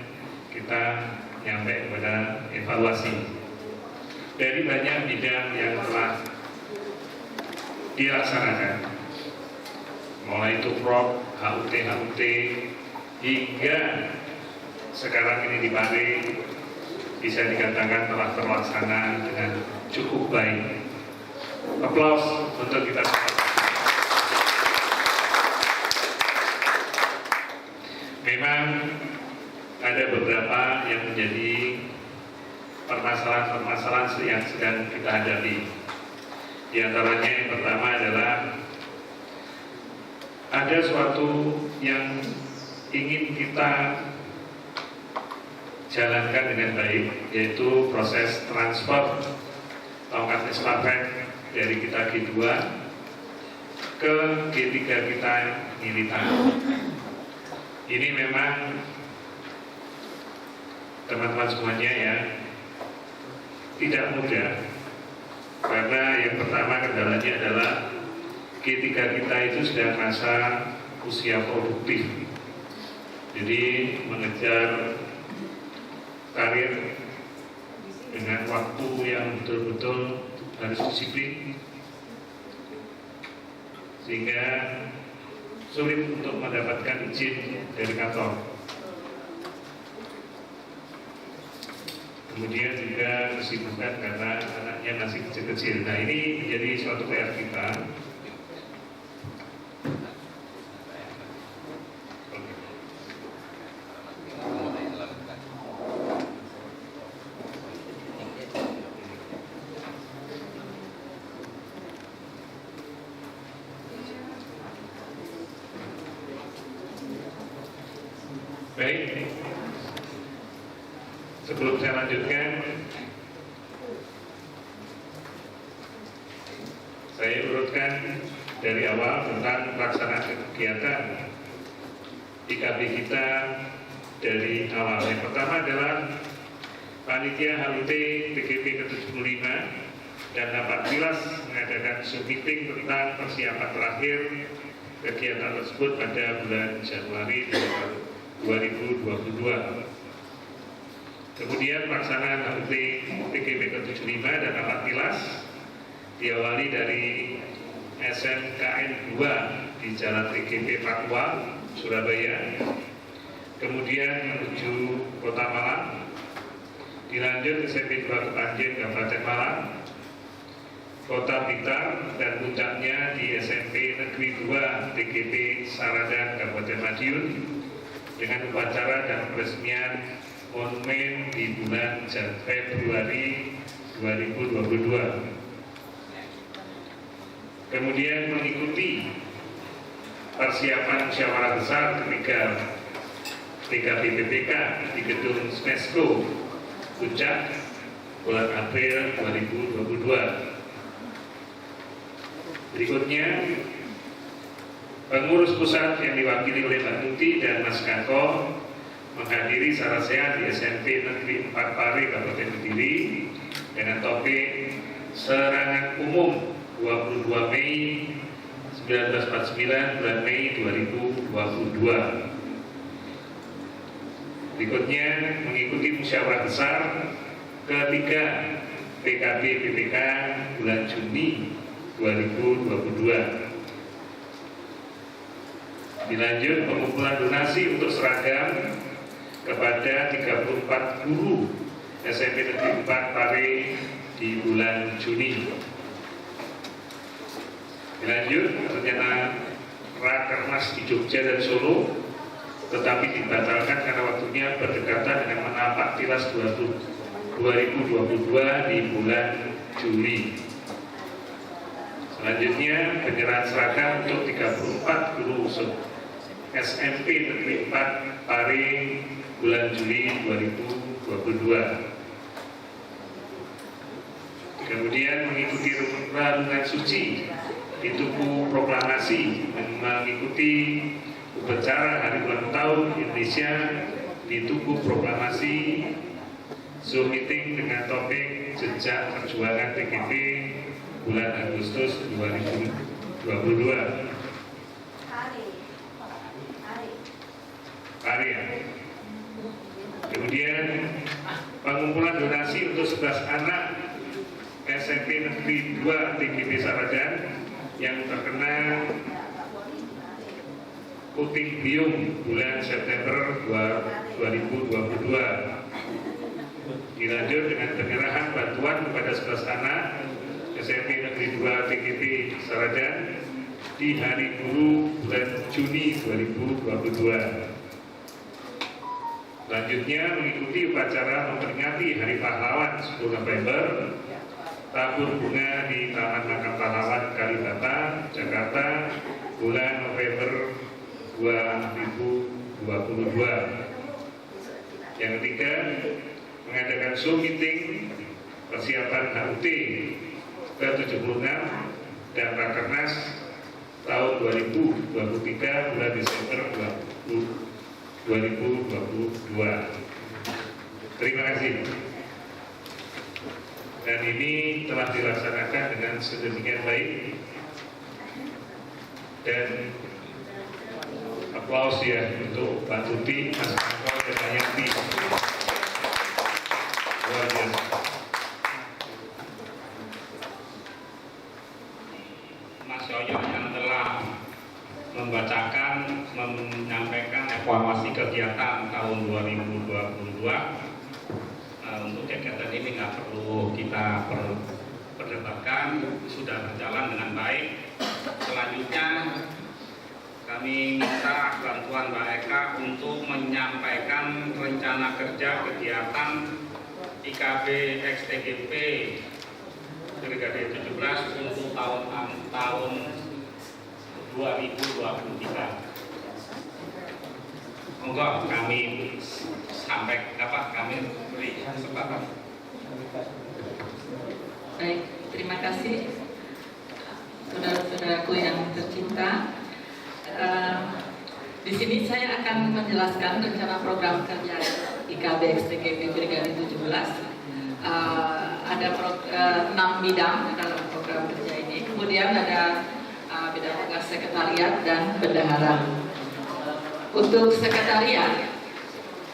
kita nyampe kepada evaluasi. Dari banyak bidang yang telah dilaksanakan, mulai tuprok, HUT, hingga sekarang ini di Pare bisa dikatakan telah terlaksana dengan cukup baik. Aplaus untuk kita semua. Memang ada beberapa yang menjadi permasalahan-permasalahan yang sedang kita hadapi. Di antaranya yang pertama adalah ada suatu yang ingin kita jalankan dengan baik, yaitu proses transfer tongkat estafet dari kita G2 ke G3 kita militan. Ini memang teman-teman semuanya ya tidak mudah, karena yang pertama kendalanya adalah G3 kita itu sudah masa usia produktif, jadi mengejar karir dengan waktu yang betul-betul harus disiplin, sehingga sulit untuk mendapatkan izin dari kantor. Kemudian juga kesibukan karena anaknya masih kecil-kecil. Nah, ini menjadi suatu PR kita. Baik, sebelum saya lanjutkan, saya urutkan dari awal tentang pelaksanaan kegiatan IKB kita dari awal. Yang pertama adalah panitia HUT PGP ke-75 dan rapat bilas mengadakan Zoom meeting tentang persiapan terakhir kegiatan tersebut pada bulan Januari 2022. Kemudian pelaksanaan HUT PGP ke-75 dan rapat bilas diawali dari SMKN 2 di Jalan PGP Papua, Surabaya, kemudian menuju Kota Malang, dilanjut SMP 2 Kepanjen, Kabupaten Malang, Kota Blitar, dan puncaknya di SMP Negeri 2 TGP Saradan, Kabupaten Madiun, dengan upacara dan peresmian monumen di bulan Februari 2022. Kemudian mengikuti persiapan musyawarah besar ketiga PKB-PPK di gedung SMESCO Puncak bulan April 2022. Berikutnya, pengurus pusat yang diwakili oleh Mbak Tuti dan Mas Kako menghadiri sarasehan di SMP Negeri 4 Pare, Kabupaten Kediri dengan topik Serangan Umum 22 Mei 1949 bulan Mei 2022. Berikutnya mengikuti musyawarah besar ketiga PKB BPK bulan Juni 2022. Dilanjut pengumpulan donasi untuk seragam kepada 34 guru SMP Negeri 4 Pare di bulan Juni. Dilanjut rencana Rakernas di Jogja dan Solo tetapi dibatalkan karena waktunya berdekatan dengan menapak tilas 2022 di bulan Juli. Selanjutnya penyerahan seragam untuk 34 guru SMP Negeri 4 Pare bulan Juli 2022. Kemudian mengikuti renungan suci di Tugu Proklamasi dan mengikuti upacara Hari Ulang Tahun Indonesia di Tugu Proklamasi Zoom meeting dengan topik jejak perjuangan PKB bulan Agustus 2022. Karya. Kemudian pengumpulan donasi untuk 11 anak SMP Negeri 2 TGP Saradan yang terkena puting beliung bulan September 2022. Dilanjut dengan penyerahan bantuan kepada 11 anak SMP Negeri 2 TGP Saradan di Hari Guru bulan Juni 2022. Selanjutnya mengikuti upacara memperingati Hari Pahlawan 10 November, tabur bunga di Taman Makam Pahlawan Kalibata, Jakarta, bulan November 2022. Yang ketiga, mengadakan Zoom meeting persiapan HUT ke-76 dan Rakernas tahun 2023 bulan Desember 2022. Terima kasih. Dan ini telah dilaksanakan dengan sedemikian baik dan aplaus ya untuk Pak Tuti, Mas Angkol, dan Pak Yanti. Luar biasa. Mas Yoyo yang telah menyampaikan evaluasi kegiatan tahun 2022. Untuk kegiatan ini nggak perlu kita perdebatkan, sudah berjalan dengan baik. Selanjutnya kami minta bantuan Mbak Eka untuk menyampaikan rencana kerja kegiatan IKB XTGP Brigade 17 untuk tahun 2023. Monggo kami kami beri kesempatan. Baik, terima kasih saudara-saudaraku yang tercinta. Di sini saya akan menjelaskan rencana program kerja IKB XTGP Brigade 17. Ada 6 bidang dalam program kerja ini. Kemudian ada bidang tugas sekretariat dan bendahara. Untuk sekretariat,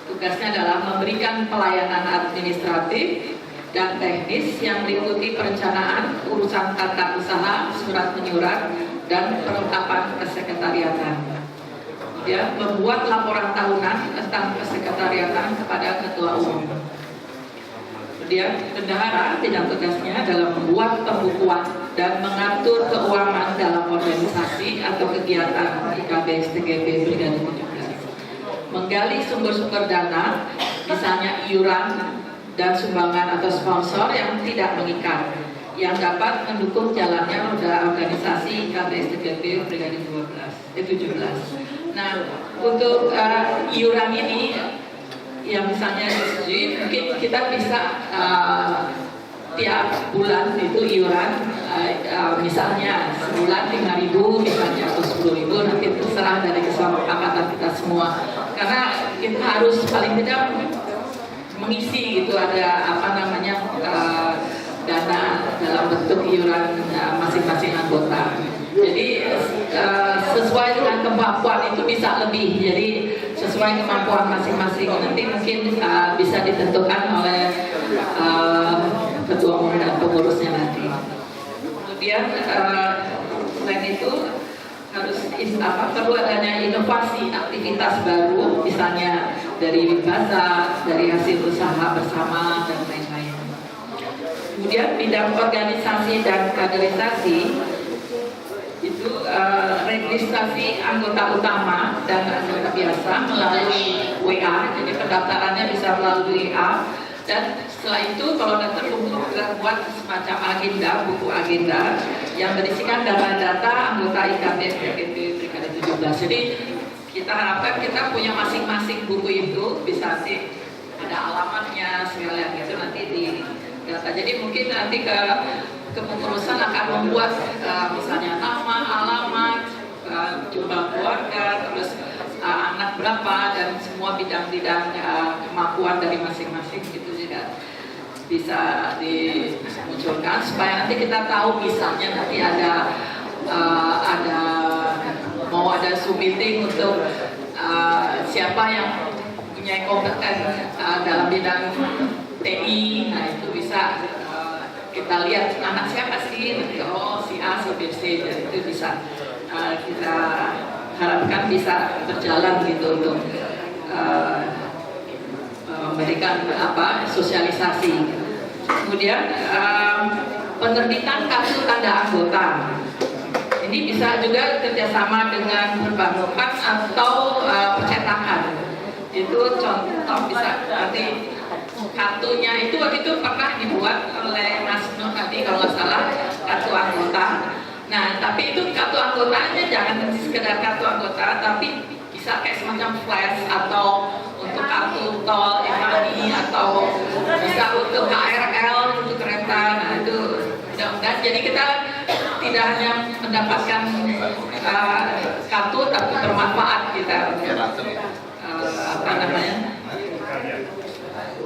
tugasnya adalah memberikan pelayanan administratif dan teknis yang meliputi perencanaan, urusan tata usaha, surat menyurat, dan perlengkapan kesekretariatan. Dia membuat laporan tahunan tentang kesekretariatan kepada Ketua Umum. Kemudian bendahara, bidang tugasnya adalah membuat pembukuan dan mengatur keuangan dalam organisasi atau kegiatan IKB XTGP Brigade 17. Menggali sumber-sumber dana, misalnya iuran dan sumbangan atau sponsor yang tidak mengikat, yang dapat mendukung jalannya roda organisasi IKB XTGP Brigade 17. Nah, untuk iuran ini, yang misalnya disetujui, mungkin kita bisa tiap bulan itu iuran, misalnya sebulan 5.000 misalnya atau 10.000, nanti terserah dari kesepakatan kita semua. Karena kita harus paling tidak mengisi gitu, ada dana dalam bentuk iuran masing-masing anggota. Jadi sesuai dengan kemampuan itu bisa lebih, jadi sesuai kemampuan masing-masing. Nanti mungkin bisa ditentukan oleh ketua umum dan pengurusnya nanti. Kemudian selain itu harus perlu adanya inovasi aktivitas baru, misalnya dari bazar, dari hasil usaha bersama dan lain-lain. Kemudian bidang organisasi dan kaderisasi itu registrasi anggota utama dan anggota biasa melalui WA, jadi pendaftarannya bisa melalui WA. Dan setelah itu kalau nanti kita buat semacam agenda, buku agenda yang berisikan data-data anggota IKT PKP Brigade 17. Jadi kita harapkan kita punya masing-masing buku itu bisa sih ada alamatnya segala gitu nanti di data. Jadi mungkin nanti kepengurusan akan membuat misalnya nama, alamat, jumlah keluarga, terus anak berapa dan semua bidang-bidang kemampuan dari masing-masing itu juga bisa dimunculkan supaya nanti kita tahu misalnya nanti ada mau ada Zoom meeting untuk siapa yang punya kompeten dalam bidang TI, nah itu bisa kita lihat anak siapa sih, nanti si A, si B, C, dan itu bisa kita harapkan bisa berjalan gitu untuk memberikan sosialisasi. Kemudian penerbitan kartu tanda anggota. Ini bisa juga kerjasama dengan perbankan atau percetakan. Itu contoh bisa nanti kartunya itu waktu itu pernah dibuat oleh Mas Nur tadi kalau nggak salah kartu anggota. Nah, tapi itu kartu anggotanya jangan sekedar kartu anggota, tapi bisa kayak semacam flash atau untuk kartu tol e-money atau bisa untuk KRL untuk kereta. Nah, itu mudah-mudahan jadi kita tidak hanya mendapatkan kartu tapi bermanfaat kita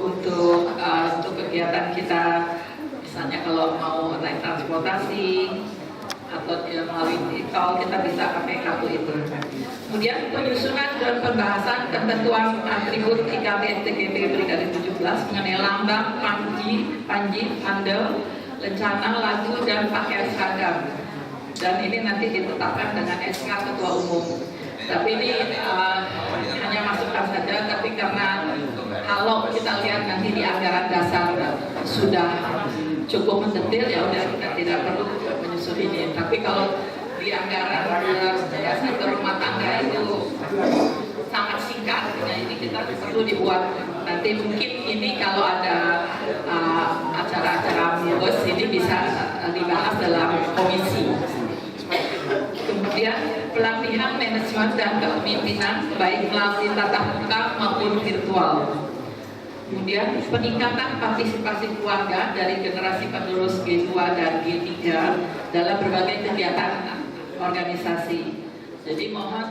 untuk kegiatan kita, misalnya kalau mau naik transportasi atau melalui tol kita bisa pakai kartu itu. Kemudian penyusunan dan pembahasan ketentuan atribut IKT TKP Brigade 17 mengenai lambang, panji, mandel, lencana, lagu dan pakaian seragam. Dan ini nanti ditetapkan dengan SK Ketua Umum. Tapi ini hanya masukan saja, tapi karena kalau kita lihat nanti di anggaran dasar sudah cukup mendetil, ya udah kita tidak perlu menyusun ini. Tapi kalau di anggaran dasar rumah tangga itu sangat singkat, ya ini kita perlu dibuat. Nanti mungkin ini kalau ada acara-acara omnibus ini bisa dibahas dalam komisi. Kemudian pelatihan manajemen dan kepemimpinan baik melalui tatap muka maupun virtual. Kemudian peningkatan partisipasi keluarga dari generasi penerus G2 dan G3 dalam berbagai kegiatan organisasi. Jadi mohon